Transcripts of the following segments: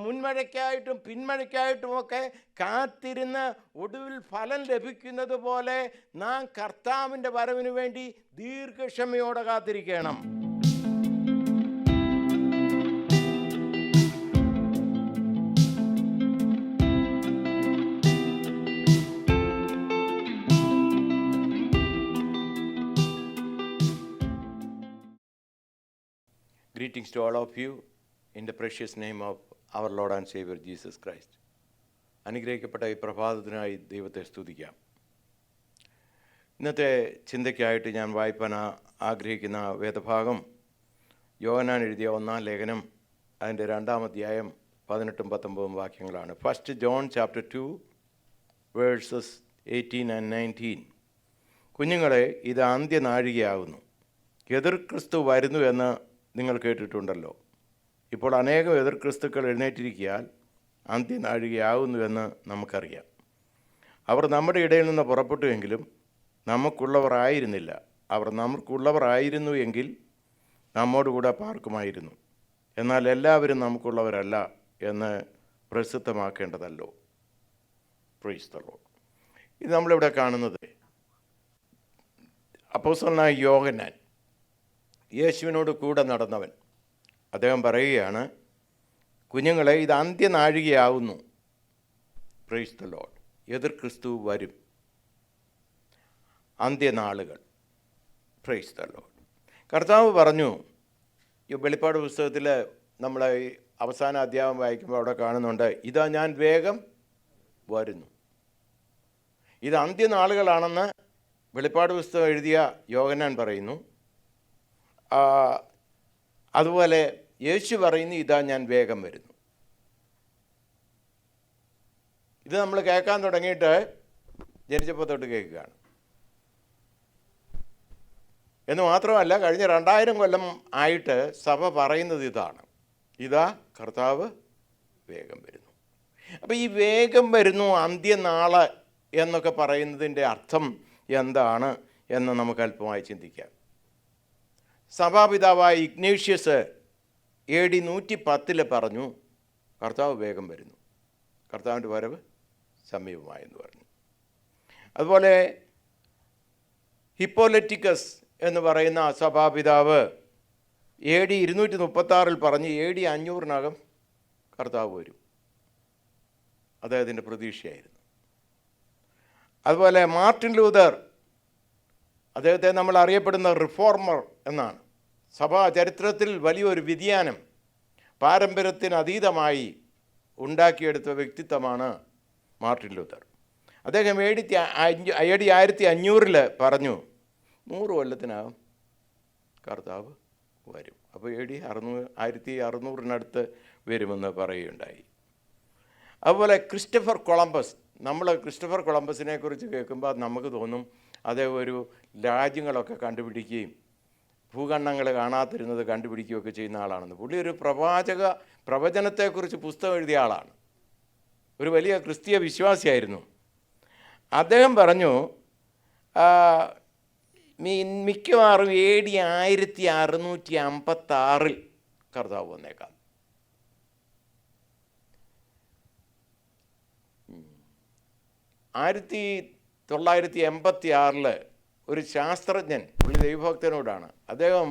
മുൻമഴയ്ക്കായിട്ടും പിന്മഴയ്ക്കായിട്ടുമൊക്കെ കാത്തിരുന്ന് ഒടുവിൽ ഫലം ലഭിക്കുന്നത് പോലെ നാം കർത്താവിൻ്റെ വരവിന് വേണ്ടി ദീർഘക്ഷമയോടെ കാത്തിരിക്കണം. Greetings to all of you in the precious name of our Lord and Savior Jesus Christ. അനുഗ്രഹിക്കപ്പെട്ട ഈ പ്രഭാതത്തിനായി ദൈവത്തെ സ്തുതിക്കാം. ഇന്നത്തെ ചിന്തയ്ക്കായിട്ട് ഞാൻ വായിപ്പാൻ ആഗ്രഹിക്കുന്ന വേദഭാഗം യോഹന്നാൻ എഴുതിയ 1-ാം ലേഖനം അതിൻ്റെ 2-ാം അധ്യായം 18-19 വാക്യങ്ങളാണ്. 1 John chapter 2 verses 18 and 19. കുഞ്ഞുങ്ങളെ, ഇത് അന്ത്യനാഴികയാകുന്നു. എതിർ ക്രിസ്തു വരുന്നു എന്ന് നിങ്ങൾ കേട്ടിട്ടുണ്ടല്ലോ. ഇപ്പോൾ അനേകം എതിർ ക്രിസ്തുക്കൾ എഴുന്നേറ്റിരിക്കാൻ അന്ത്യനാഴികയാകുന്നുവെന്ന് നമുക്കറിയാം. അവർ നമ്മുടെ ഇടയിൽ നിന്ന് പുറപ്പെട്ടുവെങ്കിലും നമുക്കുള്ളവർ ആയിരുന്നില്ല. അവർ നമുക്കുള്ളവർ ആയിരുന്നു എങ്കിൽ നമ്മോടുകൂടെ പാർക്കുമായിരുന്നു. എന്നാൽ എല്ലാവരും നമുക്കുള്ളവരല്ല എന്ന് പ്രസിദ്ധമാക്കേണ്ടതല്ലോ. Price the Lord. ഇത് നമ്മളിവിടെ കാണുന്നത് അപ്പോസ്തലനായ യോഹന്നാൻ, യേശുവിനോട് കൂടെ നടന്നവൻ. അദ്ദേഹം പറയുകയാണ്, കുഞ്ഞുങ്ങളെ, ഇത് അന്ത്യനാഴികയാവുന്നു. Price the Lord. എതിർ ക്രിസ്തു വരും. അന്ത്യനാളുകൾ. Praise the Lord. കർത്താവ് പറഞ്ഞു, ഈ വെളിപ്പാട് പുസ്തകത്തിൽ നമ്മൾ അവസാന അധ്യായം വായിക്കുമ്പോൾ അവിടെ കാണുന്നുണ്ട്, ഇതാ ഞാൻ വേഗം വരുന്നു. ഇത് അന്ത്യനാളുകളാണെന്ന് വെളിപ്പാട് പുസ്തകം എഴുതിയ യോഹന്നാൻ പറയുന്നു. അതുപോലെ യേശു പറയുന്നു, ഇതാ ഞാൻ വേഗം വരുന്നു. ഇത് നമ്മൾ കേൾക്കാൻ തുടങ്ങിയിട്ട് ജനിച്ചപ്പോൾ തൊട്ട് കേൾക്കുകയാണ്. എന്ന് മാത്രമല്ല, കഴിഞ്ഞ 2000 കൊല്ലം ആയിട്ട് സഭ പറയുന്നത് ഇതാണ്, ഇതാ കർത്താവ് വേഗം വരുന്നു. അപ്പോൾ ഈ വേഗം വരുന്നു, അന്ത്യനാള് എന്നൊക്കെ പറയുന്നതിൻ്റെ അർത്ഥം എന്താണ് എന്ന് നമുക്ക് അല്പമായി ചിന്തിക്കാം. സഭാപിതാവായ ഇഗ്നേഷ്യസ് AD 110 പറഞ്ഞു, കർത്താവ് വേഗം വരുന്നു, കർത്താവിൻ്റെ വരവ് സമീപമായെന്ന് പറഞ്ഞു. അതുപോലെ ഹിപ്പോലറ്റിക്കസ് എന്ന് പറയുന്ന സഭാപിതാവ് AD 236 പറഞ്ഞ് AD 500 കർത്താവ് വരും. അദ്ദേഹത്തിൻ്റെ പ്രതീക്ഷയായിരുന്നു. അതുപോലെ മാർട്ടിൻ ലൂതർ, അദ്ദേഹത്തെ നമ്മൾ അറിയപ്പെടുന്ന റിഫോർമർ എന്നാണ്. സഭാ ചരിത്രത്തിൽ വലിയൊരു വ്യതിയാനം പാരമ്പര്യത്തിന് അതീതമായി ഉണ്ടാക്കിയെടുത്ത വ്യക്തിത്വമാണ് മാർട്ടിൻ ലൂതർ. അദ്ദേഹം AD 1500 പറഞ്ഞു, 100 കൊല്ലത്തിനകം കർത്താവ് വരും. അപ്പോൾ AD 1600 വരുമെന്ന് പറയുകയുണ്ടായി. അതുപോലെ ക്രിസ്റ്റഫർ കൊളംബസ്, നമ്മൾ ക്രിസ്റ്റഫർ കൊളംബസിനെ കുറിച്ച് കേൾക്കുമ്പോൾ നമുക്ക് തോന്നും അദ്ദേഹം ഒരു രാജ്യങ്ങളൊക്കെ കണ്ടുപിടിക്കുകയും ഭൂഖണ്ഡങ്ങൾ കാണാത്തിരുന്നത് കണ്ടുപിടിക്കുകയൊക്കെ ചെയ്യുന്ന ആളാണെന്ന്. പുള്ളി ഒരു പ്രവചനത്തെക്കുറിച്ച് പുസ്തകം എഴുതിയ ആളാണ്. ഒരു വലിയ ക്രിസ്തീയ വിശ്വാസിയായിരുന്നു. അദ്ദേഹം പറഞ്ഞു, മിക്കവാറും AD 1656 കർത്താവ് വന്നേക്കാം. 1986 ഒരു ശാസ്ത്രജ്ഞൻ, പുള്ളി ദൈവഭക്തനോടാണ്, അദ്ദേഹം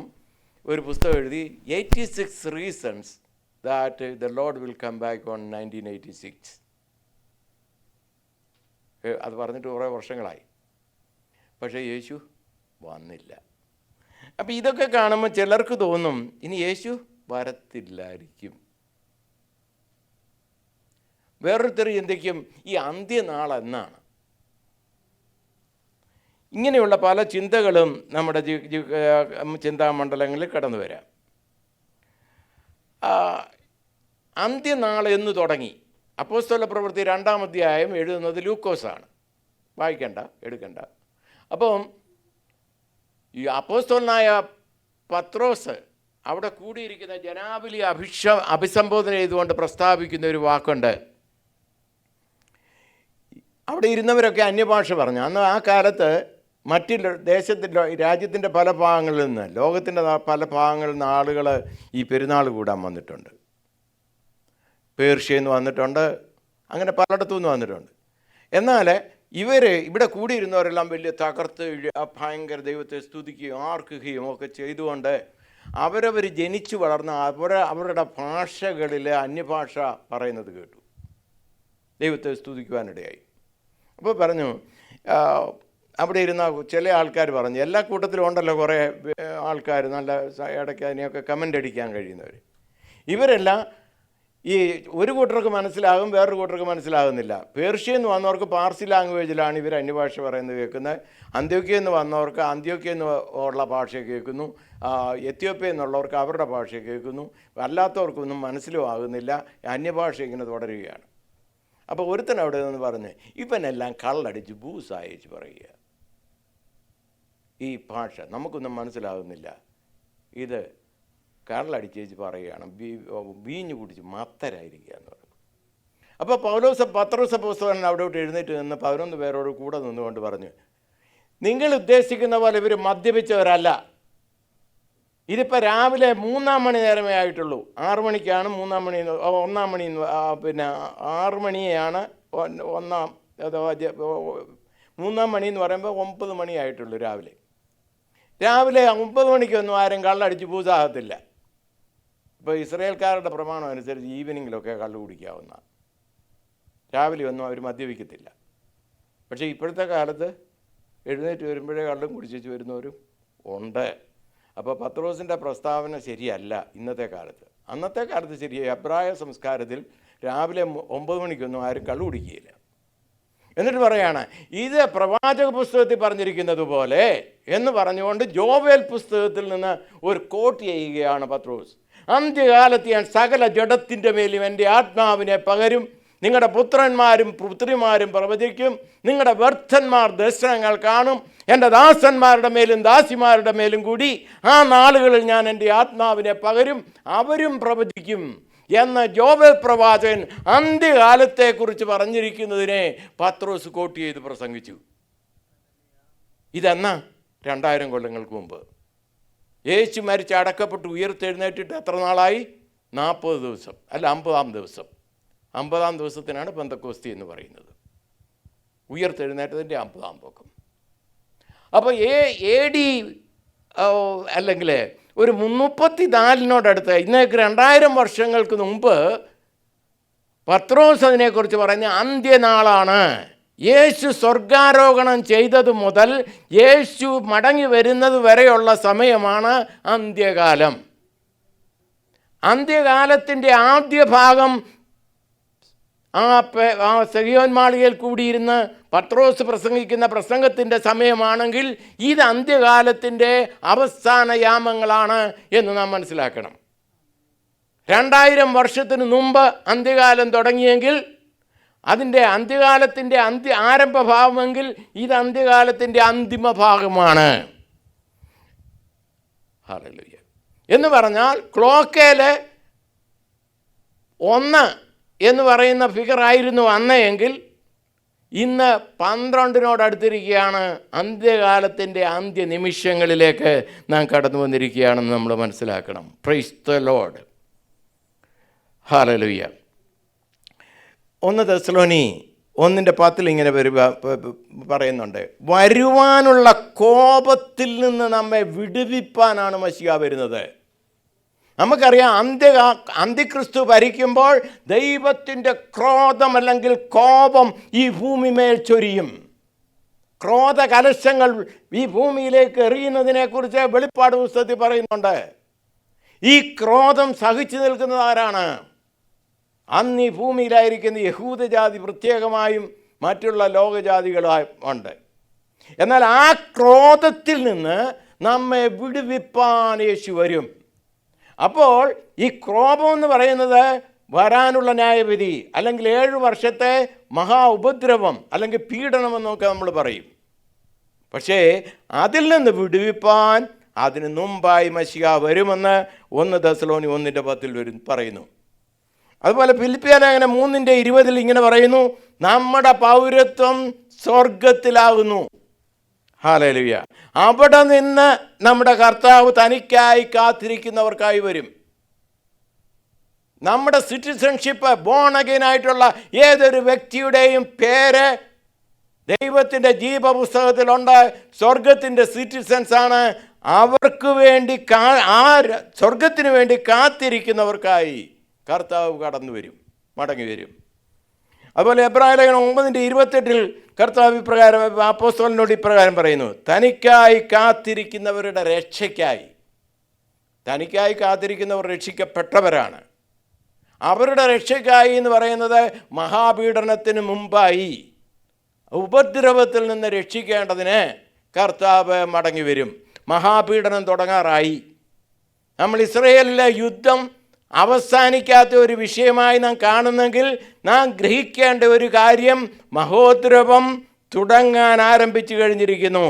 ഒരു പുസ്തകം എഴുതി, 86 reasons that the Lord will come back on 1986. അത് പറഞ്ഞിട്ട് കുറേ വർഷങ്ങളായി, പക്ഷേ യേശു വന്നില്ല. അപ്പം ഇതൊക്കെ കാണുമ്പോൾ ചിലർക്ക് തോന്നും ഇനി യേശു വരത്തില്ലായിരിക്കും. വേറൊരുത്തർ ചിന്തിക്കും ഈ അന്ത്യനാൾ എന്നാണ്. ഇങ്ങനെയുള്ള പല ചിന്തകളും നമ്മുടെ ചിന്താമണ്ഡലങ്ങളിൽ കടന്നു വരാം. അന്ത്യനാൾ എന്ന് തുടങ്ങി അപ്പോസ്തല പ്രവൃത്തി 2-ാം അധ്യായം എഴുതുന്നത് ലൂക്കോസാണ്. വായിക്കണ്ട, എടുക്കണ്ട. അപ്പം ഈ അപ്പോസ്തലനായ പത്രോസ് അവിടെ കൂടിയിരിക്കുന്ന ജനാവലി അഭിസംബോധന ചെയ്തുകൊണ്ട് പ്രസ്താവിക്കുന്ന ഒരു വാക്കുണ്ട്. അവിടെ ഇരുന്നവരൊക്കെ അന്യഭാഷ പറഞ്ഞു. അന്ന് ആ കാലത്ത് മറ്റ് രാജ്യത്തിൻ്റെ പല ഭാഗങ്ങളിൽ നിന്ന്, ലോകത്തിൻ്റെ പല ഭാഗങ്ങളിൽ നിന്ന് ആളുകൾ ഈ പെരുന്നാൾ കൂടാൻ വന്നിട്ടുണ്ട്. പേർഷ്യയിൽ നിന്ന് വന്നിട്ടുണ്ട്, അങ്ങനെ പലയിടത്തു നിന്ന് വന്നിട്ടുണ്ട്. എന്നാൽ ഇവിടെ കൂടിയിരുന്നവരെല്ലാം വലിയ തകർത്ത് ഭയങ്കര ദൈവത്തെ സ്തുതിക്കുകയും ആർക്കുകയും ഒക്കെ ചെയ്തുകൊണ്ട് അവരവർ ജനിച്ചു വളർന്ന അവരുടെ ഭാഷകളിൽ അന്യഭാഷ പറയുന്നത് കേട്ടു, ദൈവത്തെ സ്തുതിക്കുവാനിടയായി. അപ്പോൾ പറഞ്ഞു, അവിടെ ഇരുന്ന ചില ആൾക്കാർ പറഞ്ഞു, എല്ലാ കൂട്ടത്തിലും ഉണ്ടല്ലോ കുറേ ആൾക്കാർ നല്ല ഇടയ്ക്ക് അതിനെയൊക്കെ കമൻ്റ് അടിക്കാൻ കഴിയുന്നവർ. ഇവരെല്ലാം ഈ ഒരു കൂട്ടർക്ക് മനസ്സിലാകും, വേറൊരു കൂട്ടർക്ക് മനസ്സിലാകുന്നില്ല. പേർഷ്യയിൽ നിന്ന് വന്നവർക്ക് പാർസി ലാംഗ്വേജിലാണ് ഇവർ അന്യഭാഷ പറയുന്നത് കേൾക്കുന്നത്. അന്ത്യോക്യയിൽ നിന്ന് വന്നവർക്ക് അന്ത്യോക്യയിൽ നിന്ന് ഉള്ള ഭാഷ കേൾക്കുന്നു, എത്യോപ്യയിൽ നിന്നുള്ളവർക്ക് അവരുടെ ഭാഷ കേൾക്കുന്നു. അല്ലാത്തവർക്കൊന്നും മനസ്സിലും ആകുന്നില്ല, അന്യഭാഷ ഇങ്ങനെ തുടരുകയാണ്. അപ്പോൾ ഒരുത്തൻ അവിടെ നിന്ന് പറഞ്ഞ്, ഇവനെല്ലാം കള്ളടിച്ച് ബൂസായിച്ച് പറയുക, ഈ ഭാഷ നമുക്കൊന്നും മനസ്സിലാകുന്നില്ല, ഇത് കള്ളടിച്ചേച്ച് പറയുകയാണ്, വീഞ്ഞു കുടിച്ച് മത്തരായിരിക്കുക എന്ന് പറഞ്ഞു. അപ്പോൾ പത്രോസ് അപ്പോസ്തലൻ അവിടോട്ട് എഴുന്നേറ്റ് നിന്ന് 11 പേരോട് കൂടെ നിന്നുകൊണ്ട് പറഞ്ഞു, നിങ്ങൾ ഉദ്ദേശിക്കുന്ന പോലെ ഇവർ മദ്യപിച്ചവരല്ല. ഇതിപ്പോൾ രാവിലെ 3 മണി നേരമേ ആയിട്ടുള്ളൂ. 6 മണിക്കാണ് 1 മണി, 6 മണിയാണ് 3 മണി എന്ന് പറയുമ്പോൾ 9 മണി ആയിട്ടുള്ളൂ. രാവിലെ 9 മണിക്കൊന്നും ആരും കള്ളടിച്ച് പൂസാകത്തില്ല. ഇപ്പോൾ ഇസ്രായേൽക്കാരുടെ പ്രമാണം അനുസരിച്ച് ഈവനിങ്ങിലൊക്കെ കള്ളു കുടിക്കാവുന്ന, രാവിലെ ഒന്നും അവർ മദ്യപിക്കത്തില്ല. പക്ഷേ ഇപ്പോഴത്തെ കാലത്ത് എഴുന്നേറ്റ് വരുമ്പോഴേ കള്ളും കുടിച്ചു വരുന്നവരും ഉണ്ട്. അപ്പോൾ പത്രോസിൻ്റെ പ്രസ്താവന ശരിയല്ല ഇന്നത്തെ കാലത്ത്. അന്നത്തെ കാലത്ത് ശരിയായി. എബ്രായ സംസ്കാരത്തിൽ രാവിലെ 9 മണിക്കൊന്നും ആരും കള്ളു കുടിക്കുകയില്ല. എന്നിട്ട് പറയാണ്, ഇത് പ്രവാചക പുസ്തകത്തിൽ പറഞ്ഞിരിക്കുന്നത് പോലെ എന്ന് പറഞ്ഞുകൊണ്ട് ജോവേൽ പുസ്തകത്തിൽ നിന്ന് ഒരു കോട്ട് ചെയ്യുകയാണ് പത്രോസ്. അന്ത്യകാലത്ത് ഞാൻ സകല ജഡത്തിൻ്റെ മേലും എൻ്റെ ആത്മാവിനെ പകരും, നിങ്ങളുടെ പുത്രന്മാരും പുത്രിമാരും പ്രവചിക്കും, നിങ്ങളുടെ വൃദ്ധന്മാർ ദർശനങ്ങൾ കാണും, എൻ്റെ ദാസന്മാരുടെ മേലും ദാസിമാരുടെ മേലും കൂടി ആ നാളുകളിൽ ഞാൻ എൻ്റെ ആത്മാവിനെ പകരും, അവരും പ്രവചിക്കും എന്ന് ജോവേൽ പ്രവാചകൻ അന്ത്യകാലത്തെക്കുറിച്ച് പറഞ്ഞിരിക്കുന്നതിനെ പത്രോസ് കോട്ട് ചെയ്ത് പ്രസംഗിച്ചു. ഇതെന്നാ 2000 കൊല്ലങ്ങൾക്ക് മുമ്പ്. യേശു മരിച്ച് അടക്കപ്പെട്ട് ഉയർത്തെഴുന്നേറ്റിട്ട് എത്ര നാളായി? 40 ദിവസം, അല്ല 50-ാം ദിവസം. 50-ാം ദിവസത്തിനാണ് പെന്തക്കോസ്തി എന്ന് പറയുന്നത്, ഉയർത്തെഴുന്നേറ്റതിൻ്റെ 50-ാം പൊക്കം. അപ്പോൾ AD അല്ലെങ്കിൽ ഒരു 334 ഇന്നേക്ക് 2000 വർഷങ്ങൾക്ക് മുമ്പ് പത്രോസ് അതിനെക്കുറിച്ച് പറഞ്ഞ അന്ത്യനാളാണ്. യേശു സ്വർഗാരോഹണം ചെയ്തത് മുതൽ യേശു മടങ്ങി വരുന്നത് വരെയുള്ള സമയമാണ് അന്ത്യകാലം. അന്ത്യകാലത്തിൻ്റെ ആദ്യ ഭാഗം ആ സെഹിയോൻ മാളികയിൽ കൂടിയിരുന്ന് പത്രോസ് പ്രസംഗിക്കുന്ന പ്രസംഗത്തിൻ്റെ സമയമാണെങ്കിൽ ഇത് അന്ത്യകാലത്തിൻ്റെ അവസാന യാമങ്ങളാണ് എന്ന് നാം മനസ്സിലാക്കണം. 2000 വർഷത്തിന് മുമ്പ് അന്ത്യകാലം തുടങ്ങിയെങ്കിൽ അതിൻ്റെ അന്ത്യകാലത്തിൻ്റെ ആരംഭഭാവമെങ്കിൽ ഇത് അന്ത്യകാലത്തിൻ്റെ അന്തിമ ഭാഗമാണ്. ഹല്ലേലൂയ. എന്ന് പറഞ്ഞാൽ ക്ലോക്കേൽ 1 എന്ന് പറയുന്ന ഫിഗറായിരുന്നു അന്നെങ്കിൽ ഇന്ന് 12 അന്ത്യകാലത്തിൻ്റെ അന്ത്യനിമിഷങ്ങളിലേക്ക് നാം കടന്നു വന്നിരിക്കുകയാണെന്ന് നമ്മൾ മനസ്സിലാക്കണം. Price the Lord. ഹല്ലേലൂയ. 1 തെസ്സലോനി 1:10 ഇങ്ങനെ പറയുന്നുണ്ട്, വരുവാനുള്ള കോപത്തിൽ നിന്ന് നമ്മെ വിടുവിപ്പാനാണ് മശിഹ വരുന്നത്. നമുക്കറിയാം, അന്തിക്രിസ്തു ഭരിക്കുമ്പോൾ ദൈവത്തിൻ്റെ ക്രോധം അല്ലെങ്കിൽ കോപം ഈ ഭൂമിമേൽ ചൊരിയും. ക്രോധ കലശങ്ങൾ ഈ ഭൂമിയിലേക്ക് എറിയുന്നതിനെക്കുറിച്ച് വെളിപ്പാട് പുസ്തകത്തിൽ പറയുന്നുണ്ട്. ഈ ക്രോധം സഹിച്ചു നിൽക്കുന്നത് ആരാണ്? അന്ന് ഈ ഭൂമിയിലായിരിക്കുന്ന യഹൂദജാതി പ്രത്യേകമായും മറ്റുള്ള ലോകജാതികളായി ഉണ്ട്. എന്നാൽ ആ ക്രോധത്തിൽ നിന്ന് നമ്മെ വിടുവിപ്പാൻ യേശു വരും. അപ്പോൾ ഈ കോപം എന്ന് പറയുന്നത് വരാനുള്ള ന്യായവിധി അല്ലെങ്കിൽ 7 വർഷത്തെ മഹാ ഉപദ്രവം അല്ലെങ്കിൽ പീഡനമെന്നൊക്കെ നമ്മൾ പറയും. പക്ഷേ അതിൽ നിന്ന് വിടുവിപ്പാൻ അതിന് മുമ്പായി മശിഹ വരുമെന്ന് 1 തെസ്സലോനി 1:10 പറയുന്നു. അതുപോലെ ഫിലിപ്പിയ ലേഖനം 3:20 ഇങ്ങനെ പറയുന്നു, നമ്മുടെ പൗരത്വം സ്വർഗത്തിലാകുന്നു. ഹല്ലേലൂയ. അവിടെ നിന്ന് നമ്മുടെ കർത്താവ് തനിക്കായി കാത്തിരിക്കുന്നവർക്കായി വരും. നമ്മുടെ സിറ്റിസൺഷിപ്പ്, ബോൺ അഗെയിൻ ആയിട്ടുള്ള ഏതൊരു വ്യക്തിയുടെയും പേര് ദൈവത്തിൻ്റെ ജീവപുസ്തകത്തിലുണ്ട്. സ്വർഗത്തിൻ്റെ സിറ്റിസൺസാണ്. അവർക്ക് വേണ്ടി സ്വർഗത്തിന് വേണ്ടി കാത്തിരിക്കുന്നവർക്കായി കർത്താവ് കടന്നു വരും, മടങ്ങി വരും. അതുപോലെ എബ്രായലേഖനം 9:28 കർത്താവ് ഇപ്രകാരം, അപ്പോസ്തലനോട് ഇപ്രകാരം പറയുന്നു, തനിക്കായി കാത്തിരിക്കുന്നവരുടെ രക്ഷയ്ക്കായി. തനിക്കായി കാത്തിരിക്കുന്നവർ രക്ഷിക്കപ്പെട്ടവരാണ്. അവരുടെ രക്ഷയ്ക്കായി എന്ന് പറയുന്നത് മഹാപീഡനത്തിന് മുമ്പായി ഉപദ്രവത്തിൽ നിന്ന് രക്ഷിക്കേണ്ടതിന് കർത്താവ് മടങ്ങി വരും. മഹാപീഡനം തുടങ്ങാറായി. നമ്മൾ ഇസ്രായേലിലെ യുദ്ധം അവസാനിക്കാത്ത ഒരു വിഷയമായി നാം കാണുന്നെങ്കിൽ നാം ഗ്രഹിക്കേണ്ട ഒരു കാര്യം, മഹോദ്രവം തുടങ്ങാൻ ആരംഭിച്ചു കഴിഞ്ഞിരിക്കുന്നു.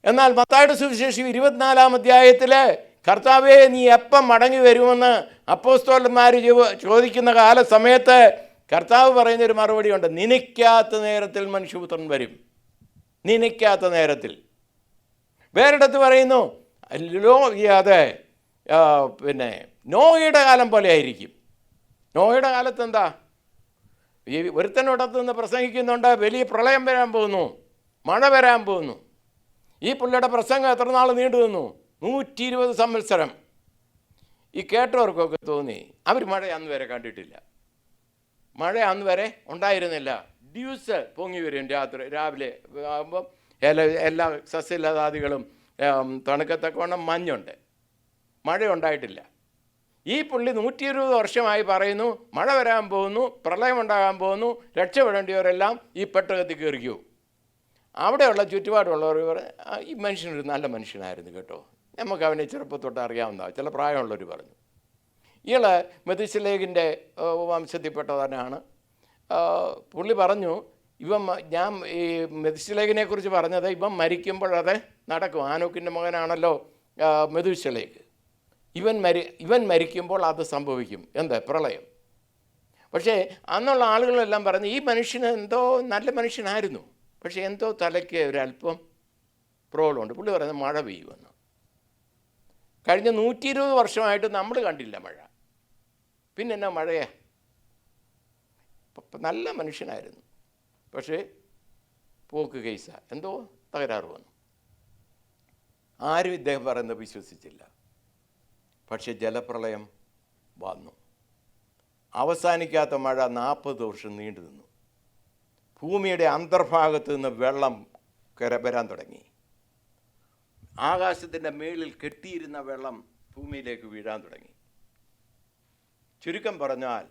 എന്നാൽ മത്തായിയുടെ സുവിശേഷം 24-ാം അധ്യായത്തിൽ കർത്താവേ നീ എപ്പം മടങ്ങി വരുമെന്ന് അപ്പോസ്തലന്മാർ ചോദിക്കുന്ന സമയത്ത് കർത്താവ് പറയുന്നൊരു മറുപടിയുണ്ട്, നിനയ്ക്കാത്ത നേരത്തിൽ മനുഷ്യപുത്രൻ വരും. നിനയ്ക്കാത്ത നേരത്തിൽ. വേറിടത്ത് പറയുന്നു, അതെ പിന്നെ നോഹയുടെ കാലം പോലെ ആയിരിക്കും. നോഹയുടെ കാലത്ത് എന്താ, ഈ ഒരുത്തനോടത്ത് നിന്ന് പ്രസംഗിക്കുന്നുണ്ട്, വലിയ പ്രളയം വരാൻ പോകുന്നു, മഴ വരാൻ പോകുന്നു. ഈ പുള്ളിയുടെ പ്രസംഗം എത്ര നാൾ നീണ്ടു നിന്നു? 120 സംവത്സരം. ഈ കേട്ടവർക്കൊക്കെ തോന്നി അവർ മഴ അന്ന് വരെ കണ്ടിട്ടില്ല, മഴ അന്ന് വരെ ഉണ്ടായിരുന്നില്ല. ഡ്യൂസ് പൊങ്ങി വരും രാവിലെ ആകുമ്പം എല്ലാ സസ്യലതാദികളും തണുക്കത്തക്കവണ്ണം മഞ്ഞുണ്ട്. മഴ ഉണ്ടായിട്ടില്ല. ഈ പുള്ളി 120 വർഷമായി പറയുന്നു മഴ വരാൻ പോകുന്നു, പ്രളയം ഉണ്ടാകാൻ പോകുന്നു, രക്ഷപ്പെടേണ്ടിയവരെല്ലാം ഈ പെട്ടകത്തിൽ കയറിക്കൂ. അവിടെയുള്ള ചുറ്റുപാടുള്ളവർ പറഞ്ഞു, ഈ മനുഷ്യനൊരു നല്ല മനുഷ്യനായിരുന്നു കേട്ടോ, നമുക്ക് അവനെ ചെറുപ്പത്തൊട്ട് അറിയാവുന്നതാണ്. ചില പ്രായമുള്ളവർ പറഞ്ഞു. ഇയാൾ മെഥൂശലഹിൻ്റെ വംശത്തിൽപ്പെട്ടവനാണ്. പുള്ളി പറഞ്ഞു, ഞാൻ ഈ മെഥൂശലഹിനെ കുറിച്ച് പറഞ്ഞത് ഇവൻ മരിക്കുമ്പോഴത് നടക്കും. ആനോക്കിൻ്റെ മകനാണല്ലോ മെഥൂശലഹ്. ഇവൻ മരിക്കുമ്പോൾ അത് സംഭവിക്കും. എന്താ? പ്രളയം. പക്ഷേ അന്നുള്ള ആളുകളെല്ലാം പറഞ്ഞു ഈ മനുഷ്യന് എന്തോ നല്ല മനുഷ്യനായിരുന്നു, പക്ഷേ എന്തോ തലയ്ക്ക് ഒരല്പം പ്രോബ്ലമുണ്ട്. പുള്ളി പറയുന്നത് മഴ പെയ്യുമെന്ന്. കഴിഞ്ഞ 120 വർഷമായിട്ട് നമ്മൾ കണ്ടില്ല മഴ. പിന്നെ എന്നാ മഴയാ? നല്ല മനുഷ്യനായിരുന്നു, പക്ഷേ പോക്ക് കേസ എന്തോ തകരാറ് വന്നു. ആരും ഇദ്ദേഹം പറയുന്നത് വിശ്വസിച്ചില്ല. പക്ഷേ ജലപ്രളയം വന്നു. അവസാനിക്കാത്ത മഴ 40 വർഷം നീണ്ടു നിന്നു. ഭൂമിയുടെ അന്തർഭാഗത്ത് നിന്ന് വെള്ളം വരാൻ തുടങ്ങി. ആകാശത്തിൻ്റെ മേളിൽ കെട്ടിയിരുന്ന വെള്ളം ഭൂമിയിലേക്ക് വീഴാൻ തുടങ്ങി. ചുരുക്കം പറഞ്ഞാൽ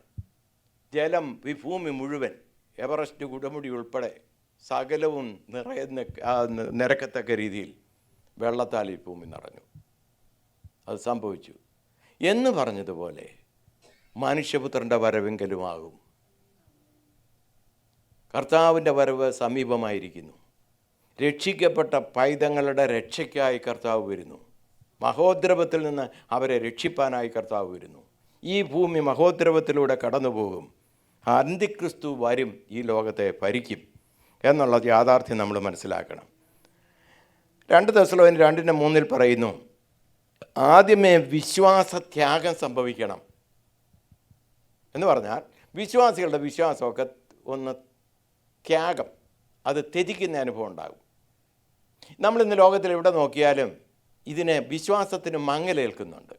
ജലം ഈ ഭൂമി മുഴുവൻ, എവറസ്റ്റ് കൊടുമുടി ഉൾപ്പെടെ സകലവും നിരക്കത്തക്ക രീതിയിൽ വെള്ളത്താൽ ഈ ഭൂമി നിറഞ്ഞു. അത് സംഭവിച്ചു എന്ന് പറഞ്ഞതുപോലെ മനുഷ്യപുത്രൻ്റെ വരവെങ്കിലുമാകും. കർത്താവിൻ്റെ വരവ് സമീപമായിരിക്കുന്നു. രക്ഷിക്കപ്പെട്ട പൈതങ്ങളുടെ രക്ഷയ്ക്കായി കർത്താവ് വരുന്നു. മഹോദ്രവത്തിൽ നിന്ന് അവരെ രക്ഷിപ്പാനായി കർത്താവ് വരുന്നു. ഈ ഭൂമി മഹോദ്രവത്തിലൂടെ കടന്നു പോകും. അന്തിക്രിസ്തു വരും, ഈ ലോകത്തെ ഭരിക്കും എന്നുള്ള യാഥാർത്ഥ്യം നമ്മൾ മനസ്സിലാക്കണം. 2 തെസ്സലോനിക്കർ 2:3 പറയുന്നു, ആദ്യമേ വിശ്വാസത്യാഗം സംഭവിക്കണം എന്ന് പറഞ്ഞാൽ വിശ്വാസികളുടെ വിശ്വാസമൊക്കെ ഒന്ന് ത്യാഗം, അത് ത്യജിക്കുന്ന അനുഭവം ഉണ്ടാകും. നമ്മളിന്ന് ലോകത്തിൽ എവിടെ നോക്കിയാലും ഇതിന് വിശ്വാസത്തിന് മങ്ങലേൽക്കുന്നുണ്ട്.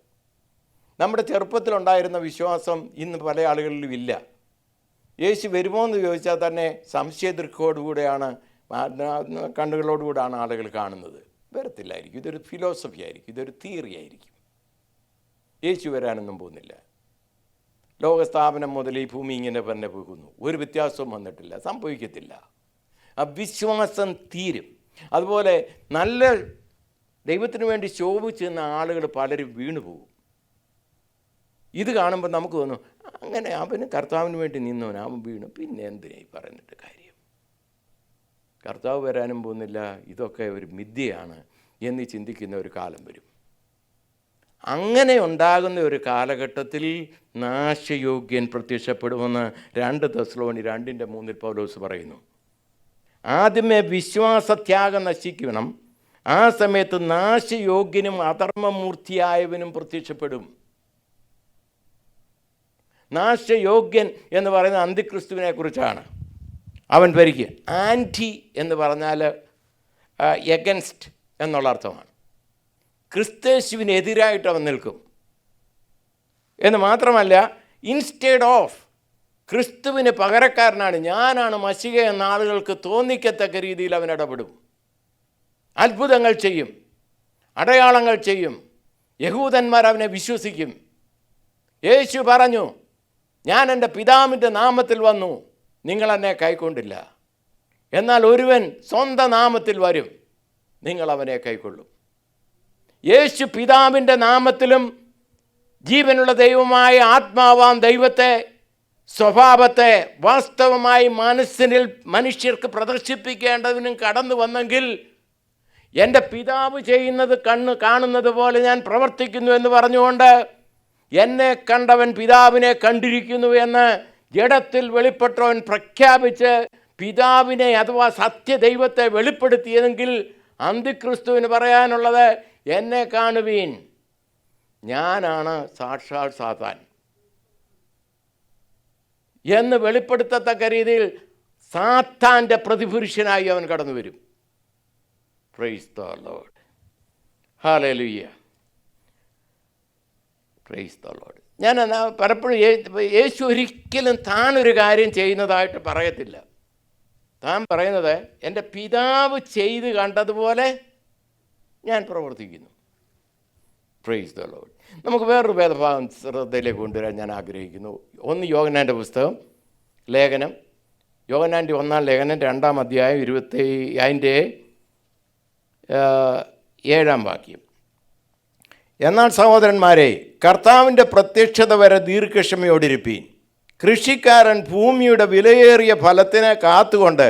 നമ്മുടെ ചെറുപ്പത്തിലുണ്ടായിരുന്ന വിശ്വാസം ഇന്ന് പല ആളുകളിലും ഇല്ല. യേശു വരുമോ എന്ന് ചോദിച്ചാൽ തന്നെ സംശയദൃക്കോടുകൂടെയാണ്, കണ്ണുകളോടുകൂടാണ് ആളുകൾ കാണുന്നത്. വരത്തില്ലായിരിക്കും, ഇതൊരു ഫിലോസഫി ആയിരിക്കും, ഇതൊരു തിയറി ആയിരിക്കും. യേശു വരാനൊന്നും പോകുന്നില്ല. ലോകസ്ഥാപനം മുതൽ ഈ ഭൂമി ഇങ്ങനെ തന്നെ പോകുന്നു, ഒരു വ്യത്യാസവും വന്നിട്ടില്ല, സംഭവിക്കത്തില്ല. ആ വിശ്വാസം തീരും. അതുപോലെ നല്ല ദൈവത്തിന് വേണ്ടി ശോഭിച്ചെന്ന ആളുകൾ പലരും വീണു പോകും. ഇത് കാണുമ്പോൾ നമുക്ക് തോന്നും, അങ്ങനെ അവന് കർത്താവിന് വേണ്ടി നിന്നവൻ അവൻ വീണു, പിന്നെ എന്തിനായി പറഞ്ഞിട്ട് കാര്യം? കർത്താവ് വരാനും പോകുന്നില്ല, ഇതൊക്കെ ഒരു മിഥ്യയാണ് എന്ന് ചിന്തിക്കുന്ന ഒരു കാലം വരും. അങ്ങനെ ഉണ്ടാകുന്ന ഒരു കാലഘട്ടത്തിൽ നാശയോഗ്യൻ പ്രത്യക്ഷപ്പെടുമെന്ന് 2 തെസ്സലോനിക്കർ 2:3 പൗലോസ് പറയുന്നു. ആദ്യമേ വിശ്വാസത്യാഗം നശിക്കണം, ആ സമയത്ത് നാശയോഗ്യനും അധർമ്മമൂർത്തിയായവനും പ്രത്യക്ഷപ്പെടും. നാശയോഗ്യൻ എന്ന് പറയുന്ന അന്തിക്രിസ്തുവിനെ കുറിച്ചാണ്. അവൻ ഭരിക്കുക. ആൻറ്റി എന്ന് പറഞ്ഞാൽ എഗൻസ്റ്റ് എന്നുള്ള അർത്ഥമാണ്. ക്രിസ്തേശുവിനെതിരായിട്ട് അവൻ നിൽക്കും എന്ന് മാത്രമല്ല, ഇൻസ്റ്റെഡ് ഓഫ് ക്രിസ്തുവിന് പകരക്കാരനാണ്, ഞാനാണ് മശിഹ എന്ന ആളുകൾക്ക് തോന്നിക്കത്തക്ക രീതിയിൽ അവൻ ഇടപെടും. അത്ഭുതങ്ങൾ ചെയ്യും, അടയാളങ്ങൾ ചെയ്യും. യഹൂദന്മാർ അവനെ വിശ്വസിക്കും. യേശു പറഞ്ഞു, ഞാൻ എൻ്റെ പിതാവിൻ്റെ നാമത്തിൽ വന്നു, നിങ്ങളെന്നെ കൈക്കൊണ്ടില്ല. എന്നാൽ ഒരുവൻ സ്വന്തം നാമത്തിൽ വരും, നിങ്ങൾ അവനെ കൈക്കൊള്ളും. യേശു പിതാവിൻ്റെ നാമത്തിലും ജീവനുള്ള ദൈവമായ ആത്മാവാം ദൈവത്തെ, സ്വഭാവത്തെ വാസ്തവമായി മനസ്സിനിൽ മനുഷ്യർക്ക് പ്രദർശിപ്പിക്കേണ്ടതിനും കടന്നു വന്നെങ്കിൽ, എൻ്റെ പിതാവ് ചെയ്യുന്നത് കണ്ണ് കാണുന്നത് പോലെ ഞാൻ പ്രവർത്തിക്കുന്നു എന്ന് പറഞ്ഞുകൊണ്ട് എന്നെ കണ്ടവൻ പിതാവിനെ കണ്ടിരിക്കുന്നു എന്ന് ജഡത്തിൽ വെളിപ്പെട്ടവൻ പ്രഖ്യാപിച്ച് പിതാവിനെ അഥവാ സത്യദൈവത്തെ വെളിപ്പെടുത്തിയതെങ്കിൽ അന്തിക്രിസ്തുവിന് പറയാനുള്ളത്, എന്നെ കാണുവീൻ, ഞാനാണ് സാക്ഷാൽ സാത്താൻ എന്ന് വെളിപ്പെടുത്തത്തക്ക രീതിയിൽ സാത്താൻ്റെ പ്രതിപുരുഷനായി അവൻ കടന്നു വരും. Praise the Lord. Hallelujah. Praise the Lord. ഞാൻ പലപ്പോഴും യേശു ഒരിക്കലും താനൊരു കാര്യം ചെയ്യുന്നതായിട്ട് പറയത്തില്ല. താൻ പറയുന്നത്, എൻ്റെ പിതാവ് ചെയ്ത് കണ്ടതുപോലെ ഞാൻ പ്രവർത്തിക്കുന്നു. Praise the Lord. നമുക്ക് വേറൊരു വേദഭാഗം ശ്രദ്ധയിലേക്ക് കൊണ്ടുവരാൻ ഞാൻ ആഗ്രഹിക്കുന്നു. ഒന്ന് യോഹന്നാൻ്റെ പുസ്തകം ലേഖനം, യോഹന്നാൻ്റെ 1-ാം ലേഖനം 2-ാം അധ്യായം 27-ാം വാക്യം. എന്നാൽ സഹോദരന്മാരെ, കർത്താവിൻ്റെ പ്രത്യക്ഷത വരെ ദീർഘക്ഷമയോടിരിപ്പീൻ. കൃഷിക്കാരൻ ഭൂമിയുടെ വിലയേറിയ ഫലത്തിനെ കാത്തുകൊണ്ട്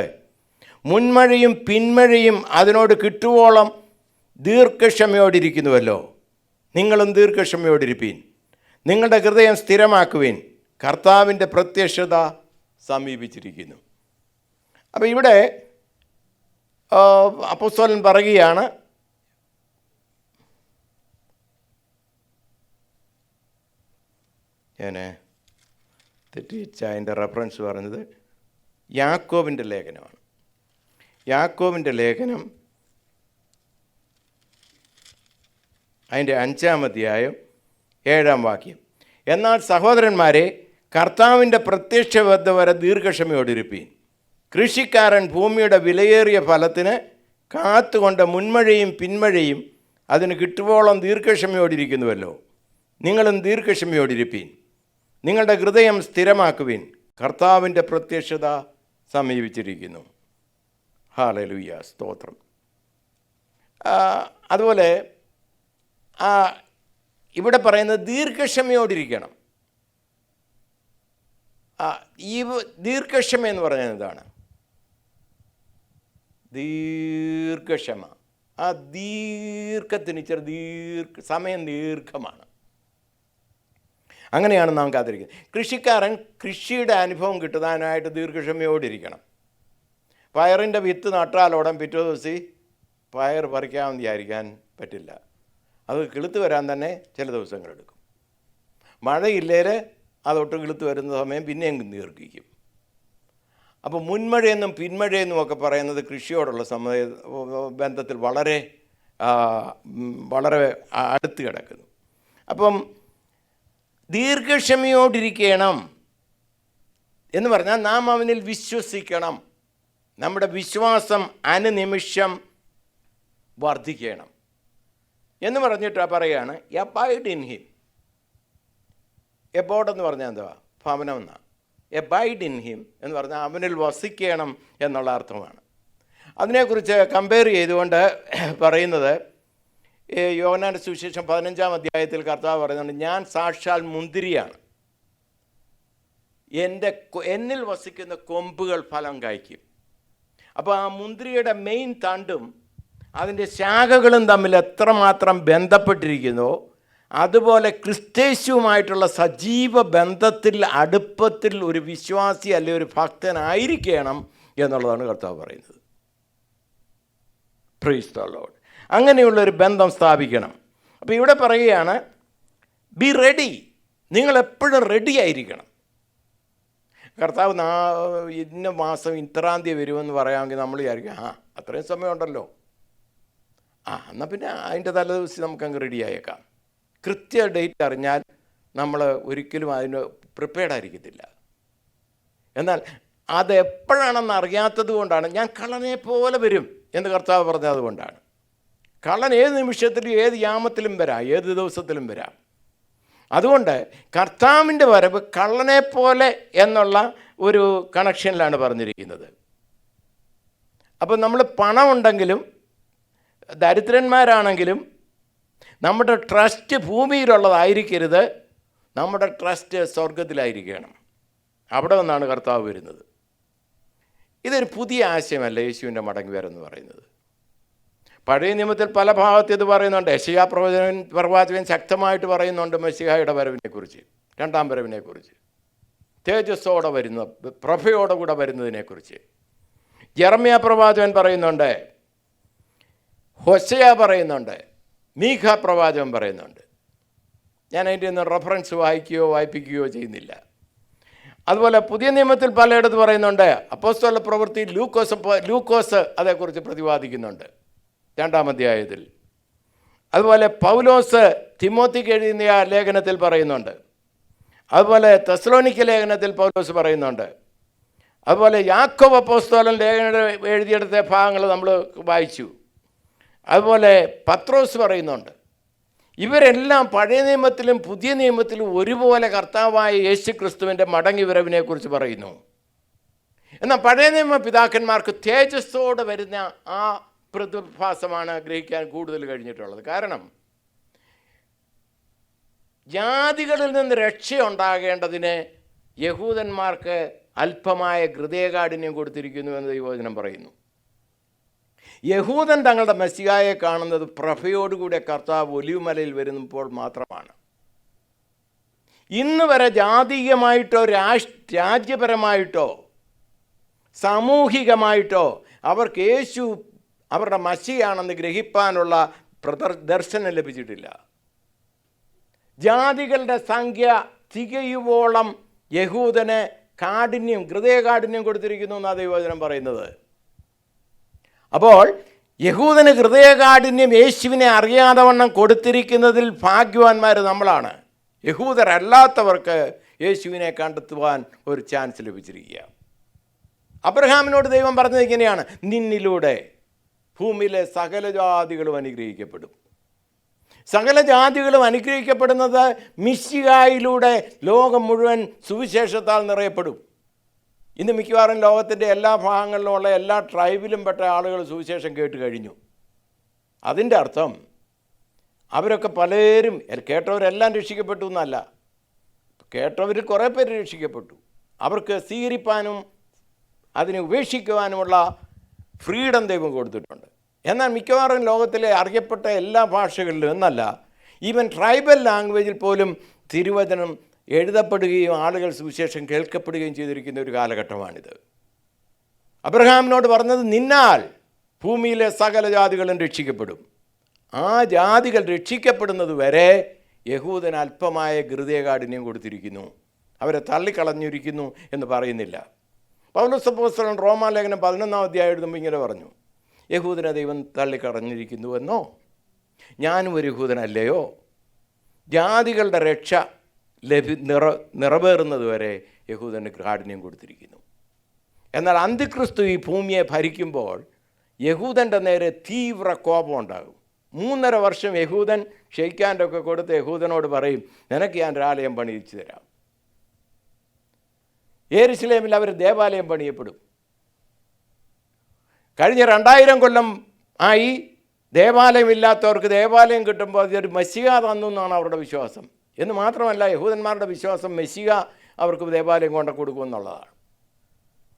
മുൻമഴയും പിന്മഴയും അതിനോട് കിട്ടുവോളം ദീർഘക്ഷമയോടിരിക്കുന്നുവല്ലോ. നിങ്ങളും ദീർഘക്ഷമയോടിരിപ്പീൻ. നിങ്ങളുടെ ഹൃദയം സ്ഥിരമാക്കുവിൻ, കർത്താവിൻ്റെ പ്രത്യക്ഷത സമീപിച്ചിരിക്കുന്നു. അപ്പോൾ ഇവിടെ അപ്പോസ്തലൻ പറയുകയാണ്, ഞാൻ തെറ്റിച്ച അതിൻ്റെ റെഫറൻസ് പറഞ്ഞത് യാക്കോബിൻ്റെ ലേഖനമാണ്. യാക്കോബിൻ്റെ ലേഖനം അതിൻ്റെ 5-ാം അധ്യായം 7-ാം വാക്യം. എന്നാൽ സഹോദരന്മാരെ, കർത്താവിൻ്റെ പ്രത്യക്ഷത വരെ ദീർഘക്ഷമയോടിരിപ്പീൻ. കൃഷിക്കാരൻ ഭൂമിയുടെ വിലയേറിയ ഫലത്തിന് കാത്തുകൊണ്ട് മുൻമഴയും പിന്മഴയും അതിന് കിട്ടുവോളം ദീർഘക്ഷമയോടിരിക്കുന്നുവല്ലോ. നിങ്ങളും ദീർഘക്ഷമയോടിരിപ്പീൻ. നിങ്ങളുടെ ഹൃദയം സ്ഥിരമാക്കുവിൻ, കർത്താവിൻ്റെ പ്രത്യക്ഷത സമീപിച്ചിരിക്കുന്നു. ഹല്ലേലൂയ, സ്തോത്രം. അതുപോലെ ഇവിടെ പറയുന്നത് ദീർഘക്ഷമയോടിരിക്കണം. ഈ ദീർഘക്ഷമ എന്ന് പറയുന്നത് എന്താണ്? ദീർഘക്ഷമ. ആ ദീർഘത്തിന് സമയം ദീർഘമാണ്. അങ്ങനെയാണ് നാം കാത്തിരിക്കുന്നത്. കൃഷിക്കാരൻ കൃഷിയുടെ അനുഭവം കിട്ടുവാനായിട്ട് ദീർഘക്ഷമയോടിരിക്കണം. പയറിൻ്റെ വിത്ത് നട്ടാലോടം പിറ്റേ ദിവസം പയർ പറിക്കാമെന്ന് വിചാരിക്കാൻ പറ്റില്ല. അത് കിളുത്ത് വരാൻ തന്നെ ചില ദിവസങ്ങളെടുക്കും. മഴയില്ലേൽ അതൊട്ട് കിളുത്ത് വരുന്ന സമയം പിന്നെയും ദീർഘിക്കും. അപ്പോൾ മുൻമഴയെന്നും പിന്മഴയെന്നും ഒക്കെ പറയുന്നത് കൃഷിയോടുള്ള ബന്ധത്തിൽ വളരെ അടുത്ത് കിടക്കുന്നു. അപ്പം ദീർഘക്ഷമയോടിരിക്കണം എന്ന് പറഞ്ഞാൽ നാം അവനിൽ വിശ്വസിക്കണം. നമ്മുടെ വിശ്വാസം അനുനിമിഷം വർദ്ധിക്കണം എന്ന് പറഞ്ഞിട്ട് പറയുകയാണ്, എബൈഡ് ഇൻ ഹിം. എബോർഡ് എന്ന് പറഞ്ഞാൽ എന്തുവാ? ഭവനം എന്നാണ്. എബൈഡ് ഇൻ ഹിം എന്ന് പറഞ്ഞാൽ അവനിൽ വസിക്കണം എന്നുള്ള അർത്ഥമാണ്. അതിനെക്കുറിച്ച് കമ്പയർ ചെയ്തുകൊണ്ട് പറയുന്നത്, യോഹന്നാന്റെ സുവിശേഷം 15-ാം അധ്യായത്തിൽ കർത്താവ് പറയുന്നുണ്ട്, ഞാൻ സാക്ഷാൽ മുന്തിരിയാണ്, എന്നിൽ വസിക്കുന്ന കൊമ്പുകൾ ഫലം കായ്ക്കും. അപ്പോൾ ആ മുന്തിരിയുടെ മെയിൻ തണ്ടും അതിൻ്റെ ശാഖകളും തമ്മിൽ എത്രമാത്രം ബന്ധപ്പെട്ടിരിക്കുന്നോ അതുപോലെ ക്രിസ്തേശുവുമായിട്ടുള്ള സജീവ ബന്ധത്തിൽ, അടുപ്പത്തിൽ ഒരു വിശ്വാസി അല്ലെങ്കിൽ ഒരു ഭക്തനായിരിക്കണം എന്നുള്ളതാണ് കർത്താവ് പറയുന്നത്. Price the Lord. അങ്ങനെയുള്ളൊരു ബന്ധം സ്ഥാപിക്കണം. അപ്പോൾ ഇവിടെ പറയുകയാണ്, ബി റെഡി. നിങ്ങളെപ്പോഴും റെഡി ആയിരിക്കണം. കർത്താവ് ഇന്ന മാസം ഇത്രാം തീയതി വരുമെന്ന് പറയാമെങ്കിൽ നമ്മൾ വിചാരിക്കും അത്രയും സമയമുണ്ടല്ലോ, എന്നാൽ പിന്നെ അതിൻ്റെ തലേദിവസം നമുക്കങ്ങ് റെഡിയായേക്കാം. കൃത്യ ഡേറ്റ് അറിഞ്ഞാൽ നമ്മൾ ഒരിക്കലും അതിന് പ്രിപ്പയർഡ് ആയിരിക്കത്തില്ല. എന്നാൽ അത് എപ്പോഴാണെന്ന് അറിയാത്തത് കൊണ്ടാണ് ഞാൻ കള്ളനെ പോലെ വരും എന്ന് കർത്താവ് പറഞ്ഞത്. അതുകൊണ്ടാണ് കള്ളൻ ഏത് നിമിഷത്തിലും ഏത് യാമത്തിലും വരാം, ഏത് ദിവസത്തിലും വരാം. അതുകൊണ്ട് കർത്താവിൻ്റെ വരവ് കള്ളനെ പോലെ എന്നുള്ള ഒരു കണക്ഷനിലാണ് പറഞ്ഞിരിക്കുന്നത്. അപ്പോൾ നമ്മൾ പണമുണ്ടെങ്കിലും ദരിദ്രന്മാരാണെങ്കിലും നമ്മുടെ ട്രസ്റ്റ് ഭൂമിയിലുള്ളതായിരിക്കരുത്, നമ്മുടെ ട്രസ്റ്റ് സ്വർഗത്തിലായിരിക്കണം. അവിടെ നിന്നാണ് കർത്താവ് വരുന്നത്. ഇതൊരു പുതിയ ആശയമല്ല യേശുവിൻ്റെ മടങ്ങി വരെന്ന് പറയുന്നത്. പഴയ നിയമത്തിൽ പല ഭാഗത്ത് ഇത് പറയുന്നുണ്ട്. യെശയ്യാ പ്രവാചകൻ ശക്തമായിട്ട് പറയുന്നുണ്ട് മെസ്സിഹായുടെ വരവിനെക്കുറിച്ച്, രണ്ടാം വരവിനെക്കുറിച്ച്, തേജസ്സോടെ വരുന്ന പ്രഭയോടെ കൂടെ വരുന്നതിനെക്കുറിച്ച്. യെരമ്യാ പ്രവാചകൻ പറയുന്നുണ്ട്, ഹോശയ്യ പറയുന്നുണ്ട്, മീഖ പ്രവാചകൻ പറയുന്നുണ്ട്. ഞാൻ അതിൻ്റെ ഒന്നും റെഫറൻസ് വായിപ്പിക്കുകയോ ചെയ്യുന്നില്ല. അതുപോലെ പുതിയ നിയമത്തിൽ പലയിടത്ത് പറയുന്നുണ്ട്. അപ്പോസ്തല പ്രവൃത്തി ലൂക്കോസ് അതേക്കുറിച്ച് പ്രതിപാദിക്കുന്നുണ്ട് 2-ാം അധ്യായത്തിൽ. അതുപോലെ പൗലോസ് തിമോത്തിക്ക് എഴുതിയ ലേഖനത്തിൽ പറയുന്നുണ്ട്. അതുപോലെ തെസ്സലോനിക്ക ലേഖനത്തിൽ പൗലോസ് പറയുന്നുണ്ട്. അതുപോലെ യാക്കോബ് അപ്പോസ്തലൻ ലേഖനം എഴുതിയെടുത്ത ഭാഗങ്ങൾ നമ്മൾ വായിച്ചു. അതുപോലെ പത്രോസ് പറയുന്നുണ്ട്. ഇവരെല്ലാം പഴയ നിയമത്തിലും പുതിയ നിയമത്തിലും ഒരുപോലെ കർത്താവായ യേശു ക്രിസ്തുവിൻ്റെ മടങ്ങി വരവിനെക്കുറിച്ച് പറയുന്നു. എന്നാൽ പഴയ നിയമ പിതാക്കന്മാർക്ക് തേജസ്സോടെ വരുന്ന ആ പ്രതിഭാസമാണ് ഗ്രഹിക്കാൻ കൂടുതൽ കഴിഞ്ഞിട്ടുള്ളത്. കാരണം ജാതികളിൽ നിന്ന് രക്ഷയുണ്ടാകേണ്ടതിന് യഹൂദന്മാർക്ക് അല്പമായ ഹൃദയകാഠിന്യം കൊടുത്തിരിക്കുന്നു എന്ന് ദൈവവചനം പറയുന്നു. യഹൂദൻ തങ്ങളുടെ മെസ്സിഹായെ കാണുന്നത് പ്രഭയോടുകൂടെ കർത്താവ് ഒലിവുമലയിൽ വരുമ്പോൾ മാത്രമാണ്. ഇന്ന് വരെ ജാതീയമായിട്ടോ രാജ്യപരമായിട്ടോ സാമൂഹികമായിട്ടോ അവർക്ക് യേശു അവരുടെ മസിയാണെന്ന് ഗ്രഹിപ്പാനുള്ള ദർശനം ലഭിച്ചിട്ടില്ല. ജാതികളുടെ സംഖ്യ തികയുവോളം യഹൂദന് ഹൃദയകാഠിന്യം കൊടുത്തിരിക്കുന്നു എന്നാണ് ദൈവവചനം പറയുന്നത്. അപ്പോൾ യഹൂദന് ഹൃദയകാഠിന്യം യേശുവിനെ അറിയാതെ വണ്ണം കൊടുത്തിരിക്കുന്നതിൽ ഭാഗ്യവാന്മാർ നമ്മളാണ്. യഹൂദരല്ലാത്തവർക്ക് യേശുവിനെ കണ്ടെത്തുവാൻ ഒരു ചാൻസ് ലഭിച്ചിരിക്കുക. അബ്രഹാമിനോട് ദൈവം പറഞ്ഞത് ഇങ്ങനെയാണ്, നിന്നിലൂടെ ഭൂമിയിലെ സകല ജാതികളും അനുഗ്രഹിക്കപ്പെടും. സകല ജാതികളും അനുഗ്രഹിക്കപ്പെടുന്നത് മിശിഹായിലൂടെ ലോകം മുഴുവൻ സുവിശേഷത്താൽ നിറയപ്പെടും. ഇന്ന് മിക്കവാറും ലോകത്തിൻ്റെ എല്ലാ ഭാഗങ്ങളിലുമുള്ള എല്ലാ ട്രൈബിലും പെട്ട ആളുകൾ സുവിശേഷം കേട്ട് കഴിഞ്ഞു. അതിൻ്റെ അർത്ഥം അവരൊക്കെ പലരും, കേട്ടവരെല്ലാം രക്ഷിക്കപ്പെട്ടു എന്നല്ല, കേട്ടവരിൽ കുറേ പേര് രക്ഷിക്കപ്പെട്ടു. അവർക്ക് സ്വീകരിപ്പാനും അതിനെ ഉപേക്ഷിക്കുവാനുമുള്ള ഫ്രീഡം ദൈവം കൊടുത്തിട്ടുണ്ട്. എന്നാൽ മിക്കവാറും ലോകത്തിലെ അറിയപ്പെട്ട എല്ലാ ഭാഷകളിലും എന്നല്ല, ഈവൻ ട്രൈബൽ ലാംഗ്വേജിൽ പോലും തിരുവചനം എഴുതപ്പെടുകയും ആളുകൾ സുവിശേഷം കേൾക്കപ്പെടുകയും ചെയ്തിരിക്കുന്ന ഒരു കാലഘട്ടമാണിത്. അബ്രഹാമിനോട് പറഞ്ഞത്, നിന്നാൽ ഭൂമിയിലെ സകല ജാതികളും രക്ഷിക്കപ്പെടും. ആ ജാതികൾ രക്ഷിക്കപ്പെടുന്നത് വരെ യഹൂദന് അല്പമായ ഹൃദയകാഠിന്യം കൊടുത്തിരിക്കുന്നു, അവരെ തള്ളിക്കളഞ്ഞിരിക്കുന്നു എന്ന് പറയുന്നില്ല. പൗലോസ് അപ്പോസ്തലൻ റോമാലേഖനം 11-ാം അധ്യായം എഴുതുമ്പോൾ ഇങ്ങനെ പറഞ്ഞു, യഹൂദനെ ദൈവം തള്ളിക്കളഞ്ഞിരിക്കുന്നുവെന്നോ? ഞാനും ഒരു യഹൂദനല്ലയോ? ജാതികളുടെ രക്ഷ നിറവേറുന്നത് വരെ യഹൂദന് കാഠിന്യം കൊടുത്തിരിക്കുന്നു. എന്നാൽ അന്തിക്രിസ്തു ഈ ഭൂമിയെ ഭരിക്കുമ്പോൾ യഹൂദൻ്റെ നേരെ തീവ്ര കോപം ഉണ്ടാകും. 3.5 വർഷം യഹൂദൻ ഷെയ്ക്കാൻ്റൊക്കെ കൊടുത്ത് യഹൂദനോട് പറയും, നിനക്ക് ഞാൻ ഒരു ആലയം പണിയിച്ചു തരാം. യെരുശലേമിൽ അവർ ദേവാലയം പണിയപ്പെടും. കഴിഞ്ഞ 2000 കൊല്ലം ആയി ദേവാലയമില്ലാത്തവർക്ക് ദേവാലയം കിട്ടുമ്പോൾ അതൊരു മെസ്സിഹ തന്നു എന്നാണ് അവരുടെ വിശ്വാസം. എന്ന് മാത്രമല്ല, യഹൂദന്മാരുടെ വിശ്വാസം മെസ്സിഹ അവർക്ക് ദേവാലയം കൊണ്ട് കൊടുക്കുമെന്നുള്ളതാണ്.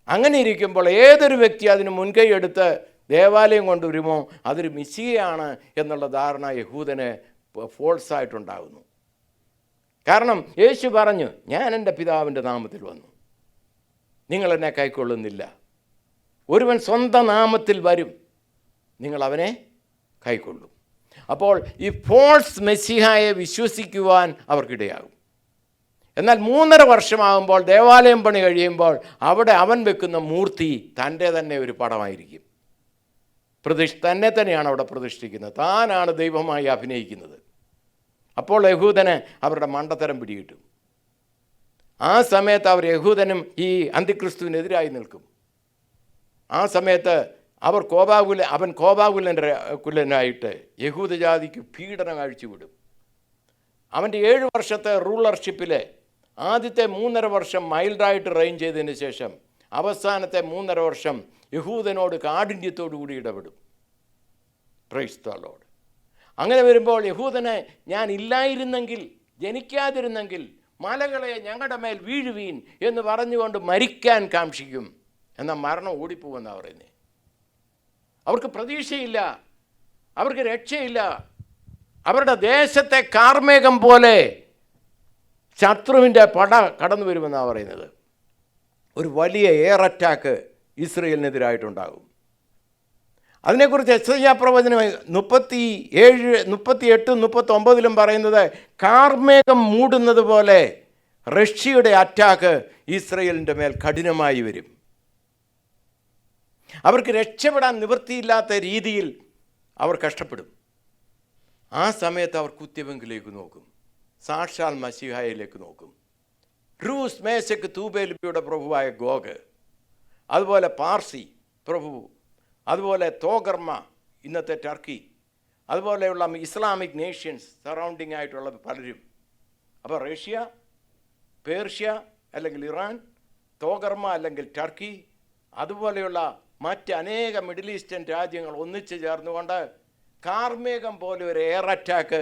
അങ്ങനെ ഇരിക്കുമ്പോൾ ഏതൊരു വ്യക്തി അതിന് മുൻകൈ എടുത്ത് ദേവാലയം കൊണ്ടുവരുമോ അതൊരു മെസ്സിഹയാണ് എന്നുള്ള ധാരണ യഹൂദന് ഫോൾസായിട്ടുണ്ടാകുന്നു. കാരണം യേശു പറഞ്ഞു, ഞാൻ എൻ്റെ പിതാവിൻ്റെ നാമത്തിൽ വന്നു, നിങ്ങളെന്നെ കൈക്കൊള്ളുന്നില്ല. ഒരുവൻ സ്വന്തം നാമത്തിൽ വരും, നിങ്ങൾ അവനെ കൈക്കൊള്ളും. അപ്പോൾ ഈ ഫോൾസ് മെസ്സിഹായെ വിശ്വസിക്കുവാൻ അവർക്കിടയാകും. എന്നാൽ 3.5 വർഷമാകുമ്പോൾ ദേവാലയം പണി കഴിയുമ്പോൾ അവിടെ അവൻ വെക്കുന്ന മൂർത്തി തൻ്റെ തന്നെ ഒരു പടമായിരിക്കും. തന്നെ തന്നെയാണ് അവിടെ പ്രതിഷ്ഠിക്കുന്നത്. താനാണ് ദൈവമായി അഭിനയിക്കുന്നത്. അപ്പോൾ യഹൂദന് അവരുടെ മണ്ടത്തരം പിടികിട്ടും. ആ സമയത്ത് അവർ യഹൂദനും ഈ അന്തിക്രിസ്തുവിനെതിരായി നിൽക്കും. ആ സമയത്ത് അവൻ കോപാകുലനായിട്ട് യഹൂദജാതിക്ക് പീഡനം അഴിച്ചുവിടും. അവൻ്റെ 7 വർഷത്തെ റൂളർഷിപ്പിൽ ആദ്യത്തെ 3.5 വർഷം മൈൽഡായിട്ട് റെയിൻ ചെയ്തതിന് ശേഷം അവസാനത്തെ 3.5 വർഷം യഹൂദനോട് കാഠിന്യത്തോടു കൂടി ഇടപെടും. Price the Lord. അങ്ങനെ വരുമ്പോൾ യഹൂദനെ ഞാൻ ഇല്ലായിരുന്നെങ്കിൽ, ജനിക്കാതിരുന്നെങ്കിൽ മലകളെ ഞങ്ങളുടെ മേൽ വീഴുവീൻ എന്ന് പറഞ്ഞുകൊണ്ട് മരിക്കാൻ കാക്ഷിക്കും. എന്നാൽ മരണം ഓടിപ്പോകുമെന്നാണ് പറയുന്നത്. അവർക്ക് പ്രതീക്ഷയില്ല, അവർക്ക് രക്ഷയില്ല. അവരുടെ ദേശത്തെ കാർമേഘം പോലെ ശത്രുവിൻ്റെ പട കടന്നു വരുമെന്നാണ് പറയുന്നത്. ഒരു വലിയ എയർ അറ്റാക്ക് ഇസ്രയേലിനെതിരായിട്ടുണ്ടാകും. അതിനെക്കുറിച്ച് യെശയ്യാ പ്രവചനം 37, 38, 39 പറയുന്നത് കാർമേഘം മൂടുന്നത് പോലെ റഷ്യയുടെ അറ്റാക്ക് ഇസ്രയേലിൻ്റെ മേൽ കഠിനമായി വരും. അവർക്ക് രക്ഷപ്പെടാൻ നിവൃത്തിയില്ലാത്ത രീതിയിൽ അവർ കഷ്ടപ്പെടും. ആ സമയത്ത് അവർ കുത്യവെങ്കിലേക്ക് നോക്കും, സാക്ഷാൽ മശീഹായിലേക്ക് നോക്കും. റൂസ്, മേശക്ക്, തൂബേലിയുടെ പ്രഭുവായ ഗോഗ്, അതുപോലെ പാർസി പ്രഭു, അതുപോലെ തോഗർമ ഇന്നത്തെ ടർക്കി, അതുപോലെയുള്ള ഇസ്ലാമിക് നേഷൻസ് സറൗണ്ടിങ് ആയിട്ടുള്ള പലരും. അപ്പോൾ റഷ്യ, പേർഷ്യ അല്ലെങ്കിൽ ഇറാൻ, തോഗർമ അല്ലെങ്കിൽ ടർക്കി, അതുപോലെയുള്ള മറ്റനേക മിഡിൽ ഈസ്റ്റേൺ രാജ്യങ്ങൾ ഒന്നിച്ചു ചേർന്നുകൊണ്ട് കാർമേഘം പോലെ ഒരു എയർ അറ്റാക്ക്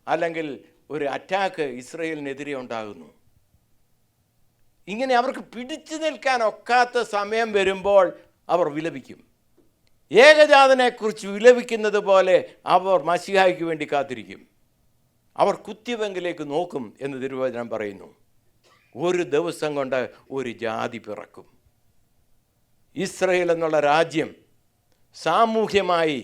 അല്ലെങ്കിൽ ഒരു അറ്റാക്ക് ഇസ്രയേലിനെതിരെ ഉണ്ടാകുന്നു. ഇങ്ങനെ അവർക്ക് പിടിച്ചു നിൽക്കാൻ ഒക്കാത്ത സമയം വരുമ്പോൾ അവർ വിലപിക്കും. ഏകജാതനെക്കുറിച്ച് വിലപിക്കുന്നത് പോലെ അവർ മശീഹായ്ക്ക് വേണ്ടി കാത്തിരിക്കും. അവർ കുത്തിവെങ്കിലേക്ക് നോക്കും എന്ന് തിരുവചനം പറയുന്നു. ഒരു ദിവസം കൊണ്ട് ഒരു ജാതി പിറക്കും. ഇസ്രയേൽ എന്നുള്ള രാജ്യം സാമൂഹ്യമായി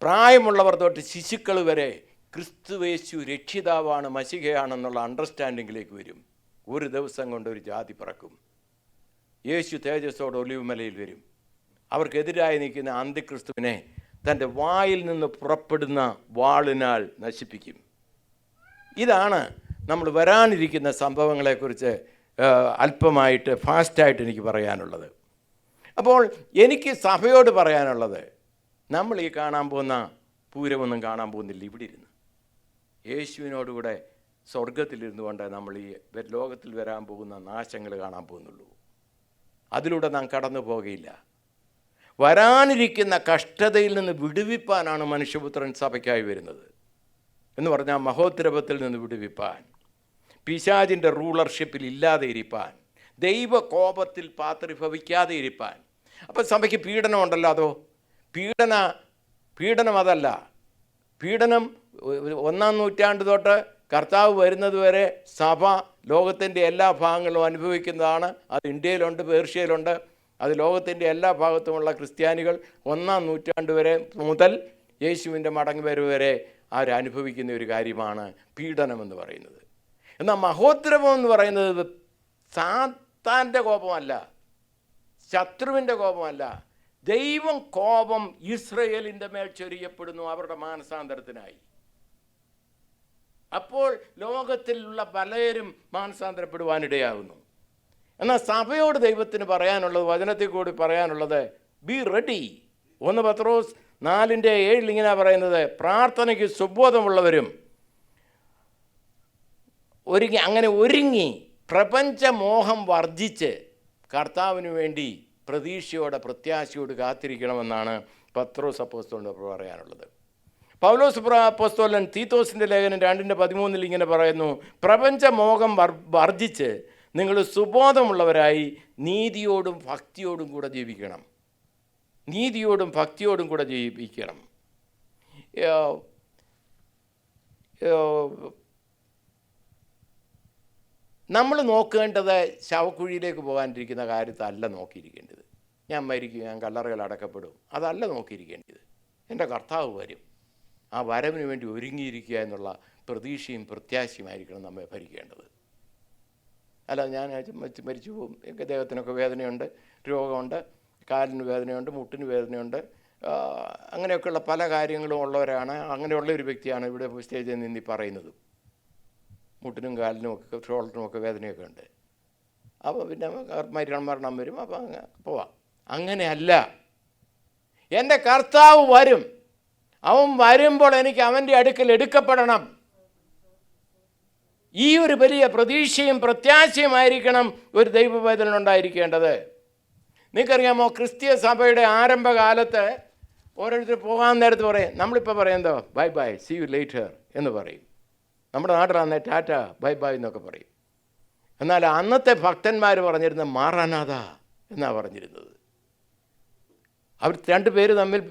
പ്രായമുള്ളവർ തൊട്ട് ശിശുക്കൾ വരെ ക്രിസ്തുവേശു രക്ഷിതാവാണ്, മശീഹയാണെന്നുള്ള അണ്ടർസ്റ്റാൻഡിങ്ങിലേക്ക് വരും. ഒരു ദിവസം കൊണ്ട് ഒരു ജാതി പിറക്കും. യേശു തേജസ്സോടെ ഒലിവുമലയിൽ വരും. അവർക്കെതിരായി നിൽക്കുന്ന അന്തിക്രിസ്തുവിനെ തൻ്റെ വായിൽ നിന്ന് പുറപ്പെടുന്ന വാളിനാൽ നശിപ്പിക്കും. ഇതാണ് നമ്മൾ വരാനിരിക്കുന്ന സംഭവങ്ങളെക്കുറിച്ച് അല്പമായിട്ട് ഫാസ്റ്റായിട്ട് എനിക്ക് പറയാനുള്ളത്. അപ്പോൾ എനിക്ക് സഭയോട് പറയാനുള്ളത്, നമ്മൾ ഈ കാണാൻ പോകുന്ന പൂരമൊന്നും കാണാൻ പോകുന്നില്ല. ഇവിടെ ഇരുന്ന് യേശുവിനോടുകൂടെ സ്വർഗത്തിലിരുന്നു കൊണ്ട് നമ്മൾ ഈ ലോകത്തിൽ വരാൻ പോകുന്ന നാശങ്ങൾ കാണാൻ പോകുന്നുള്ളൂ. അതിലൂടെ നാം കടന്നു പോകുകയില്ല. വരാനിരിക്കുന്ന കഷ്ടതയിൽ നിന്ന് വിടുവിപ്പാനാണ് മനുഷ്യപുത്രൻ സഭയ്ക്കായി വരുന്നത്. എന്ന് പറഞ്ഞാൽ മഹോദ്രവത്തിൽ നിന്ന് വിടുവിപ്പാൻ, പിശാചിൻ്റെ റൂളർഷിപ്പിൽ ഇല്ലാതെ ഇരിപ്പാൻ, ദൈവകോപത്തിൽ പാത്രീഭവിക്കാതെ ഇരിപ്പാൻ. അപ്പം സഭയ്ക്ക് പീഡനമുണ്ടല്ലോ. അതോ പീഡനം അതല്ല. പീഡനം 1-ാം നൂറ്റാണ്ട് തൊട്ട് കർത്താവ് വരുന്നത് വരെ സഭ ലോകത്തിൻ്റെ എല്ലാ ഭാഗങ്ങളും അനുഭവിക്കുന്നതാണ്. അത് ഇന്ത്യയിലുണ്ട്, പേർഷ്യയിലുണ്ട്, അത് ലോകത്തിൻ്റെ എല്ലാ ഭാഗത്തുമുള്ള ക്രിസ്ത്യാനികൾ 1-ാം നൂറ്റാണ്ട് വരെ മുതൽ യേശുവിൻ്റെ മടങ്ങി വരവ് വരെ അവരനുഭവിക്കുന്ന ഒരു കാര്യമാണ് പീഡനമെന്ന് പറയുന്നത്. എന്നാൽ മഹോദ്രവം എന്ന് പറയുന്നത് സാത്താൻ്റെ കോപമല്ല, ശത്രുവിൻ്റെ കോപമല്ല. ദൈവം കോപം ഇസ്രയേലിൻ്റെ മേൽ ചൊരിയപ്പെടുന്നു അവരുടെ മാനസാന്തരത്തിനായി. അപ്പോൾ ലോകത്തിലുള്ള പലരും മാനസാന്തരപ്പെടുവാനിടയാകുന്നു. എന്നാൽ സഭയോട് ദൈവത്തിന് പറയാനുള്ളത്, വചനത്തിൽ കൂടി പറയാനുള്ളത്, ബി റെഡി. 1 പത്രോസ് 4:7 ഇങ്ങനെ പറയുന്നത്, പ്രാർത്ഥനയ്ക്ക് സുബോധമുള്ളവരും ഒരുങ്ങി പ്രപഞ്ചമോഹം വർജിച്ച് കർത്താവിന് വേണ്ടി പ്രതീക്ഷയോടെ പ്രത്യാശയോട് കാത്തിരിക്കണമെന്നാണ് പത്രോസ് അപ്പോസ്തലനോട് പറയാനുള്ളത്. പൗലോസ് അപ്പോസ്തലൻ തീത്തോസിൻ്റെ ലേഖനം 2:13 ഇങ്ങനെ പറയുന്നു, പ്രപഞ്ചമോഹം വർജിച്ച് നിങ്ങൾ സുബോധമുള്ളവരായി നീതിയോടും ഭക്തിയോടും കൂടെ ജീവിക്കണം. നീതിയോടും ഭക്തിയോടും കൂടെ ജീവിക്കണം. നമ്മൾ നോക്കേണ്ടത് ശവക്കുഴിയിലേക്ക് പോകാനിരിക്കുന്ന കാര്യത്തല്ല നോക്കിയിരിക്കേണ്ടത്. ഞാൻ മരിക്കും, ഞാൻ കല്ലറയിൽ അടക്കപ്പെടും, അതല്ല നോക്കിയിരിക്കേണ്ടത്. എൻ്റെ കർത്താവ് വരും, ആ വരവിന് വേണ്ടി ഒരുങ്ങിയിരിക്കുക എന്നുള്ള പ്രതീക്ഷയും പ്രത്യാശയുമായിരിക്കണം നമ്മെ ഭരിക്കേണ്ടത്. അല്ല ഞാൻ മരിച്ചു പോകും, എനിക്ക് ദേഹത്തിനൊക്കെ വേദനയുണ്ട്, രോഗമുണ്ട്, കാലിന് വേദനയുണ്ട്, മുട്ടിന് വേദനയുണ്ട്, അങ്ങനെയൊക്കെയുള്ള പല കാര്യങ്ങളും ഉള്ളവരാണ്. അങ്ങനെയുള്ള ഒരു വ്യക്തിയാണ് ഇവിടെ സ്റ്റേജിൽ നിന്ന് പറയുന്നത്. മുട്ടിനും കാലിനും ഒക്കെ ഷോൾഡറിനും ഒക്കെ വേദനയൊക്കെ ഉണ്ട്. അപ്പോൾ പിന്നെ മരണം വരും, അപ്പോൾ അങ്ങ് പോവാം. അങ്ങനെയല്ല. എൻ്റെ കർത്താവ് വരും. അവൻ വരുമ്പോൾ എനിക്ക് അവൻ്റെ അടുക്കൽ എടുക്കപ്പെടണം. ഈ ഒരു വലിയ പ്രതീക്ഷയും പ്രത്യാശയുമായിരിക്കണം ഒരു ദൈവവേദനുണ്ടായിരിക്കേണ്ടത്. നിങ്ങൾക്കറിയാമോ, ക്രിസ്തീയ സഭയുടെ ആരംഭകാലത്ത് ഓരോരുത്തർ പോകാൻ നേരത്ത് പറയും, നമ്മളിപ്പോൾ പറയുന്നതോ bye bye, see you later എന്ന് പറയും. നമ്മുടെ നാട്ടിലാന്നേ ടാറ്റ ബൈ ബൈ എന്നൊക്കെ പറയും. എന്നാൽ അന്നത്തെ ഭക്തന്മാർ പറഞ്ഞിരുന്നത് മാറാനാഥ എന്നാണ് പറഞ്ഞിരുന്നത്. അവർ രണ്ടുപേര് തമ്മിൽ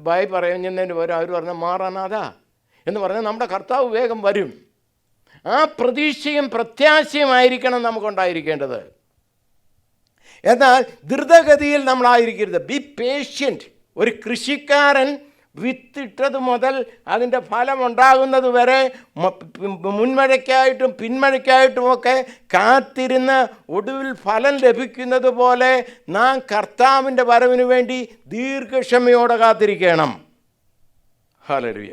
ബൈ പറയുന്നതിന് പകരം അവർ പറഞ്ഞ മാറാനാഥ എന്ന് പറഞ്ഞാൽ നമ്മുടെ കർത്താവ് വേഗം വരും. ആ പ്രതീക്ഷയും പ്രത്യാശയുമായിരിക്കണം നമുക്കുണ്ടായിരിക്കേണ്ടത്. എന്നാൽ ദ്രുതഗതിയിൽ നമ്മളായിരിക്കരുത്. Be patient. ഒരു കൃഷിക്കാരൻ വിത്തിട്ടത് മുതൽ അതിൻ്റെ ഫലമുണ്ടാകുന്നത് വരെ മുൻമഴയ്ക്കായിട്ടും പിന്മഴയ്ക്കായിട്ടുമൊക്കെ കാത്തിരുന്ന് ഒടുവിൽ ഫലം ലഭിക്കുന്നത് പോലെ നാം കർത്താവിൻ്റെ വരവിന് വേണ്ടി ദീർഘക്ഷമയോടെ കാത്തിരിക്കണം. ഹല്ലേലൂയ.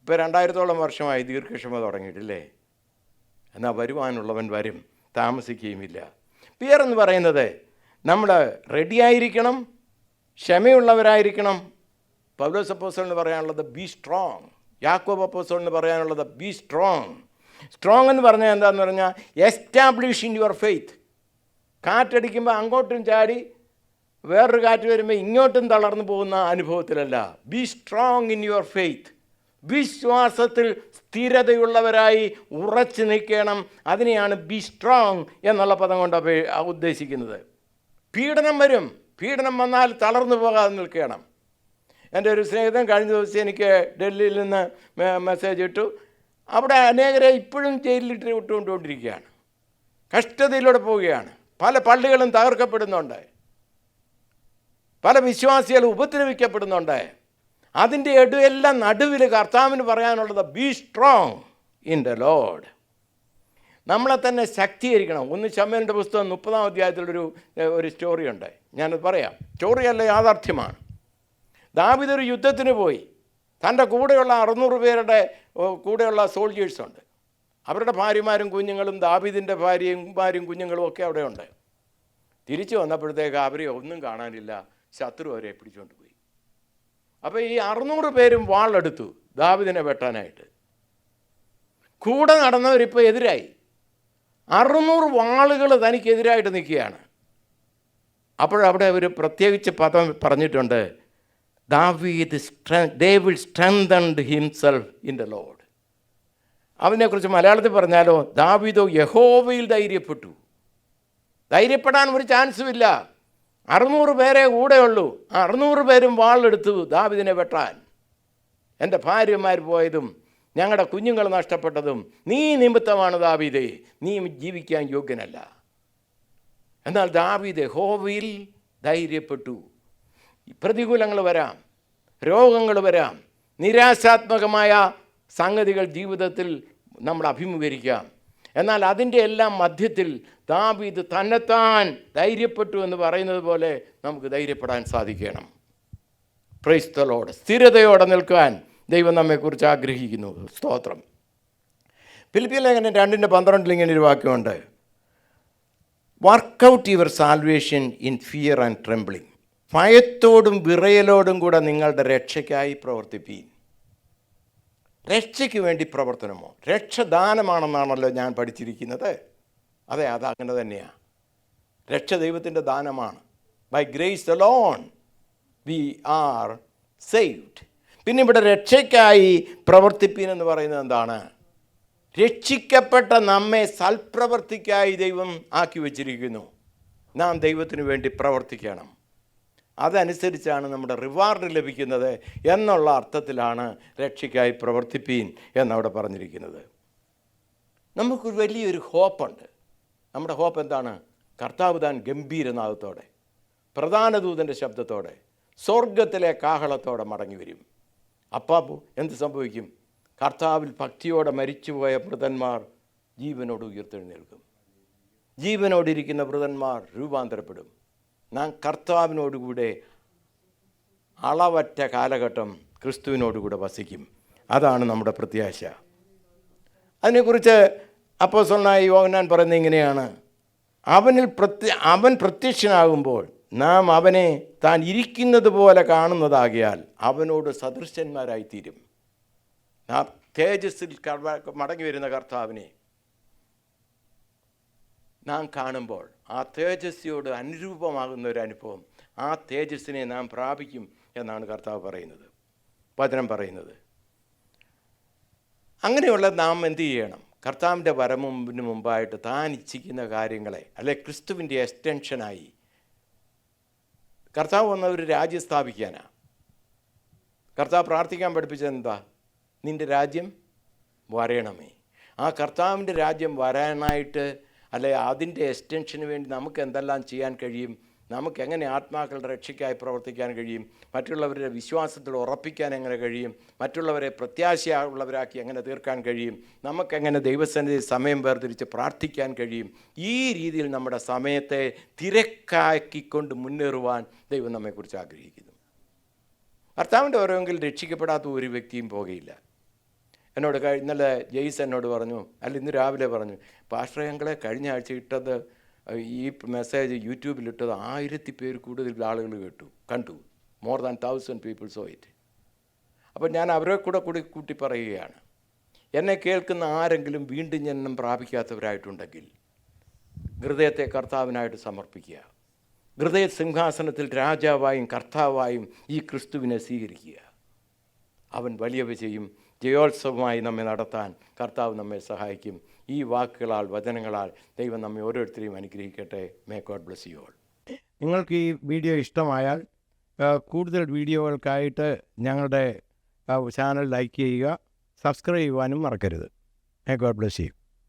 ഇപ്പോൾ 2000-ഓളം വർഷമായി ദീർഘക്ഷമ തുടങ്ങിയിട്ടില്ലേ? എന്നാൽ വരുവാനുള്ളവൻ വരും, താമസിക്കുകയുമില്ല. പിയർ എന്ന് പറയുന്നത് നമ്മൾ റെഡിയായിരിക്കണം, ക്ഷമയുള്ളവരായിരിക്കണം. പൗലോസ് അപ്പോസ്തലന് പറയാനുള്ളത് ബി സ്ട്രോങ്. യാക്കോബ് അപ്പോസ്തലന് പറയാനുള്ളത് ബി സ്ട്രോങ്. സ്ട്രോങ് എന്ന് പറഞ്ഞാൽ എന്താണെന്ന് പറഞ്ഞാൽ എസ്റ്റാബ്ലിഷ് ഇൻ യുവർ ഫെയ്ത്ത്. കാറ്റടിക്കുമ്പോൾ അങ്ങോട്ടും ചാടി വേറൊരു കാറ്റ് വരുമ്പോൾ ഇങ്ങോട്ടും തളർന്നു പോകുന്ന അനുഭവത്തിലല്ല. Be strong in your faith. വിശ്വാസത്തിൽ സ്ഥിരതയുള്ളവരായി ഉറച്ചു നിൽക്കണം. അതിനെയാണ് ബി സ്ട്രോങ് എന്നുള്ള പദം കൊണ്ട് ഉദ്ദേശിക്കുന്നത്. പീഡനം വരും. പീഡനം വന്നാൽ തളർന്നു പോകാതെ നിൽക്കണം. എൻ്റെ ഒരു സ്നേഹിതൻ കഴിഞ്ഞ ദിവസം എനിക്ക് ഡൽഹിയിൽ നിന്ന് മെസ്സേജ് ഇട്ടു. അവിടെ അനേകരെ ഇപ്പോഴും ജയിലിലിട്ട് വിട്ടുകൊണ്ടുകൊണ്ടിരിക്കുകയാണ്. കഷ്ടതയിലൂടെ പോവുകയാണ്. പല പള്ളികളും തകർക്കപ്പെടുന്നുണ്ട്. പല വിശ്വാസികൾ ഉപദ്രവിക്കപ്പെടുന്നുണ്ട്. അതിൻ്റെ എല്ലാം നടുവിൽ കർത്താവിന് പറയാനുള്ളത് B strong in the Lord. നമ്മളെ തന്നെ ശക്തീകരിക്കണം. 1 ശമൂവേലിൻ്റെ പുസ്തകം 30-ാം അധ്യായത്തിലൊരു സ്റ്റോറിയുണ്ട്. ഞാനത് പറയാം. സ്റ്റോറിയല്ല, യാഥാർത്ഥ്യമാണ്. ദാവീദ് ഒരു യുദ്ധത്തിന് പോയി. തൻ്റെ കൂടെയുള്ള 600 പേരുടെ കൂടെയുള്ള സോൾജേഴ്സുണ്ട്. അവരുടെ ഭാര്യമാരും കുഞ്ഞുങ്ങളും ദാവീദിൻ്റെ ഭാര്യമാരും കുഞ്ഞുങ്ങളും ഒക്കെ അവിടെ ഉണ്ട്. തിരിച്ചു വന്നപ്പോഴത്തേക്ക് അവരെ ഒന്നും കാണാനില്ല. ശത്രു അവരെ പിടിച്ചുകൊണ്ട് പോയി. അപ്പോൾ ഈ 600 പേരും വാളെടുത്തു ദാവീദിനെ വെട്ടാനായിട്ട്. കൂടെ നടന്നവരിപ്പോൾ എതിരായി. 600 വാളുകൾ തനിക്കെതിരായിട്ട് നിൽക്കുകയാണ്. അപ്പോഴവിടെ ഒരു പ്രത്യേകിച്ച് പദം പറഞ്ഞിട്ടുണ്ട്, they will strengthen himself in the Lord. അതിനെക്കുറിച്ച് മലയാളത്തിൽ പറഞ്ഞാലോ, ദാവീദോ യഹോവയിൽ ധൈര്യപ്പെട്ടു. ധൈര്യപ്പെടാൻ ഒരു ചാൻസും ഇല്ല. 600 പേരെ കൂടെ ഉള്ളൂ. 600 പേരും വാളെടുത്തു ദാവീദിനെ വെട്ടാൻ. എൻ്റെ ഭാര്യമാർ പോയതും ഞങ്ങളുടെ കുഞ്ഞുങ്ങൾ നഷ്ടപ്പെട്ടതും നീ നിമിത്തമാണ് ദാവീദേ, നീ ജീവിക്കാൻ യോഗ്യനല്ല. എന്നാൽ ദാവീദ് യഹോവയിൽ ധൈര്യപ്പെട്ടു. പ്രതികൂലങ്ങൾ വരാം, രോഗങ്ങൾ വരാം, നിരാശാത്മകമായ സംഗതികൾ ജീവിതത്തിൽ നമ്മൾ അഭിമുഖീകരിക്കാം. എന്നാൽ അതിൻ്റെ എല്ലാം മധ്യത്തിൽ ദാവീദ് തന്നെത്താൻ ധൈര്യപ്പെട്ടു എന്ന് പറയുന്നത് പോലെ നമുക്ക് ധൈര്യപ്പെടാൻ സാധിക്കണം. Price the Lord. സ്ഥിരതയോടെ നിൽക്കാൻ ദൈവം നമ്മെക്കുറിച്ച് ആഗ്രഹിക്കുന്നു. സ്തോത്രം. ഫിലിപ്പിയർ ലേഖനം 2:12 ഇങ്ങനെ ഒരു വാക്യമുണ്ട്, work out your salvation in fear and trembling. ഭയത്തോടും വിറയലോടും കൂടെ നിങ്ങളുടെ രക്ഷയ്ക്കായി പ്രവർത്തിപ്പീൻ. രക്ഷയ്ക്ക് വേണ്ടി പ്രവർത്തനമോ? രക്ഷദാനമാണെന്നാണല്ലോ ഞാൻ പഠിച്ചിരിക്കുന്നത്. അതെ, അതങ്ങനെ തന്നെയാണ്. രക്ഷ ദൈവത്തിൻ്റെ ദാനമാണ്. By grace alone we are saved. പിന്നെ ഇവിടെ രക്ഷയ്ക്കായി പ്രവർത്തിപ്പീൻ എന്ന് പറയുന്നത് എന്താണ്? രക്ഷിക്കപ്പെട്ട നമ്മെ സൽപ്രവർത്തിക്കായി ദൈവം ആക്കി വച്ചിരിക്കുന്നു. നാം ദൈവത്തിന് വേണ്ടി പ്രവർത്തിക്കണം. അതനുസരിച്ചാണ് നമ്മുടെ റിവാർഡ് ലഭിക്കുന്നത് എന്നുള്ള അർത്ഥത്തിലാണ് രക്ഷയ്ക്കായി പ്രവർത്തിപ്പീൻ എന്നവിടെ പറഞ്ഞിരിക്കുന്നത്. നമുക്കൊരു വലിയൊരു ഹോപ്പുണ്ട്. നമ്മുടെ ഹോപ്പ് എന്താണ്? കർത്താവ് താൻ ഗംഭീരനാദത്തോടെ, പ്രധാന ദൂതൻ്റെ ശബ്ദത്തോടെ, സ്വർഗത്തിലെ കാഹളത്തോടെ മടങ്ങി വരും. അപ്പോൾ എന്ത് സംഭവിക്കും? കർത്താവിൽ ഭക്തിയോടെ മരിച്ചുപോയ മൃതന്മാർ ജീവനോട് ഉയർത്തെഴുന്നേൽക്കും. ജീവനോടിരിക്കുന്ന മൃതന്മാർ രൂപാന്തരപ്പെടും. നാം കർത്താവിനോടുകൂടെ അളവറ്റ കാലഘട്ടം ക്രിസ്തുവിനോടുകൂടെ വസിക്കും. അതാണ് നമ്മുടെ പ്രത്യാശ. അതിനെക്കുറിച്ച് അപ്പോസ്തലനായ യോഹന്നാൻ പറയുന്നത് ഇങ്ങനെയാണ്: അവൻ പ്രത്യക്ഷനാകുമ്പോൾ നാം അവനെ താൻ ഇരിക്കുന്നത് പോലെ കാണുന്നതാകിയാൽ അവനോട് സദൃശന്മാരായിത്തീരും. നാം തേജസ്സിൽ മടങ്ങി വരുന്ന കർത്താവിനെ നാം കാണുമ്പോൾ ആ തേജസ്സിയോട് അനുരൂപമാകുന്ന ഒരു അനുഭവം, ആ തേജസ്സിനെ നാം പ്രാപിക്കും എന്നാണ് കർത്താവ് പറയുന്നത്, വചനം പറയുന്നത്. അങ്ങനെയുള്ള നാം എന്തു ചെയ്യണം? കർത്താവിൻ്റെ വരവിന് മുമ്പായിട്ട് താൻ ഇച്ഛിക്കുന്ന കാര്യങ്ങളെ, അല്ലെ ക്രിസ്തുവിൻ്റെ എക്സ്റ്റൻഷനായി കർത്താവ് വന്ന ഒരു രാജ്യം സ്ഥാപിക്കാനാണ്. കർത്താവ് പ്രാർത്ഥിക്കാൻ പഠിപ്പിച്ചത് എന്താ? നിൻ്റെ രാജ്യം വരയണമേ. ആ കർത്താവിൻ്റെ രാജ്യം വരാനായിട്ട്, അല്ലെ അതിൻ്റെ എക്സ്റ്റൻഷന് വേണ്ടി നമുക്ക് എന്തെല്ലാം ചെയ്യാൻ കഴിയും? നമുക്കെങ്ങനെ ആത്മാക്കളുടെ രക്ഷയ്ക്കായി പ്രവർത്തിക്കാൻ കഴിയും? മറ്റുള്ളവരുടെ വിശ്വാസത്തിൽ ഉറപ്പിക്കാൻ എങ്ങനെ കഴിയും? മറ്റുള്ളവരെ പ്രത്യാശയുള്ളവരാക്കി എങ്ങനെ തീർക്കാൻ കഴിയും? നമുക്കെങ്ങനെ ദൈവസന്നിധിയിൽ സമയം വേർതിരിച്ച് പ്രാർത്ഥിക്കാൻ കഴിയും? ഈ രീതിയിൽ നമ്മുടെ സമയത്തെ തിരക്കാക്കിക്കൊണ്ട് മുന്നേറുവാൻ ദൈവം നമ്മെക്കുറിച്ച് ആഗ്രഹിക്കുന്നു. കർത്താവിൻ്റെ ഓരോങ്കിൽ രക്ഷിക്കപ്പെടാത്ത ഒരു വ്യക്തിയും പോകുകയില്ല. എന്നോട് ഇന്നലെ ജെയ്സ് എന്നോട് പറഞ്ഞു, അല്ല ഇന്ന് രാവിലെ പറഞ്ഞു, പാസ്റ്റർ ഞങ്ങളെ കഴിഞ്ഞ ആഴ്ച ഇട്ടത്, ഈ മെസ്സേജ് യൂട്യൂബിലിട്ടത് 1000 പേര് കൂടുതൽ ആളുകൾ കണ്ടു. More than 1000 people so it. അപ്പോൾ ഞാൻ അവരെ കൂട്ടി പറയുകയാണ്, എന്നെ കേൾക്കുന്ന ആരെങ്കിലും വീണ്ടും ജനനം പ്രാപിക്കാത്തവരായിട്ടുണ്ടെങ്കിൽ ഹൃദയത്തെ കർത്താവിനായിട്ട് സമർപ്പിക്കുക. ഹൃദയ സിംഹാസനത്തിൽ രാജാവായും കർത്താവായും ഈ ക്രിസ്തുവിനെ സ്വീകരിക്കുക. അവൻ വലിയവ ചെയ്യും. ജയോത്സവമായി നമ്മെ നടത്താൻ കർത്താവ് നമ്മെ സഹായിക്കും. ഈ വാക്കുകളാൽ, വചനങ്ങളാൽ ദൈവം നമ്മെ ഓരോരുത്തരെയും അനുഗ്രഹിക്കട്ടെ. May God bless you all. നിങ്ങൾക്ക് ഈ വീഡിയോ ഇഷ്ടമായാൽ കൂടുതൽ വീഡിയോകൾക്കായിട്ട് ഞങ്ങളുടെ ചാനൽ ലൈക്ക് ചെയ്യുക, സബ്സ്ക്രൈബ് ചെയ്യുവാനും മറക്കരുത്. May God bless you.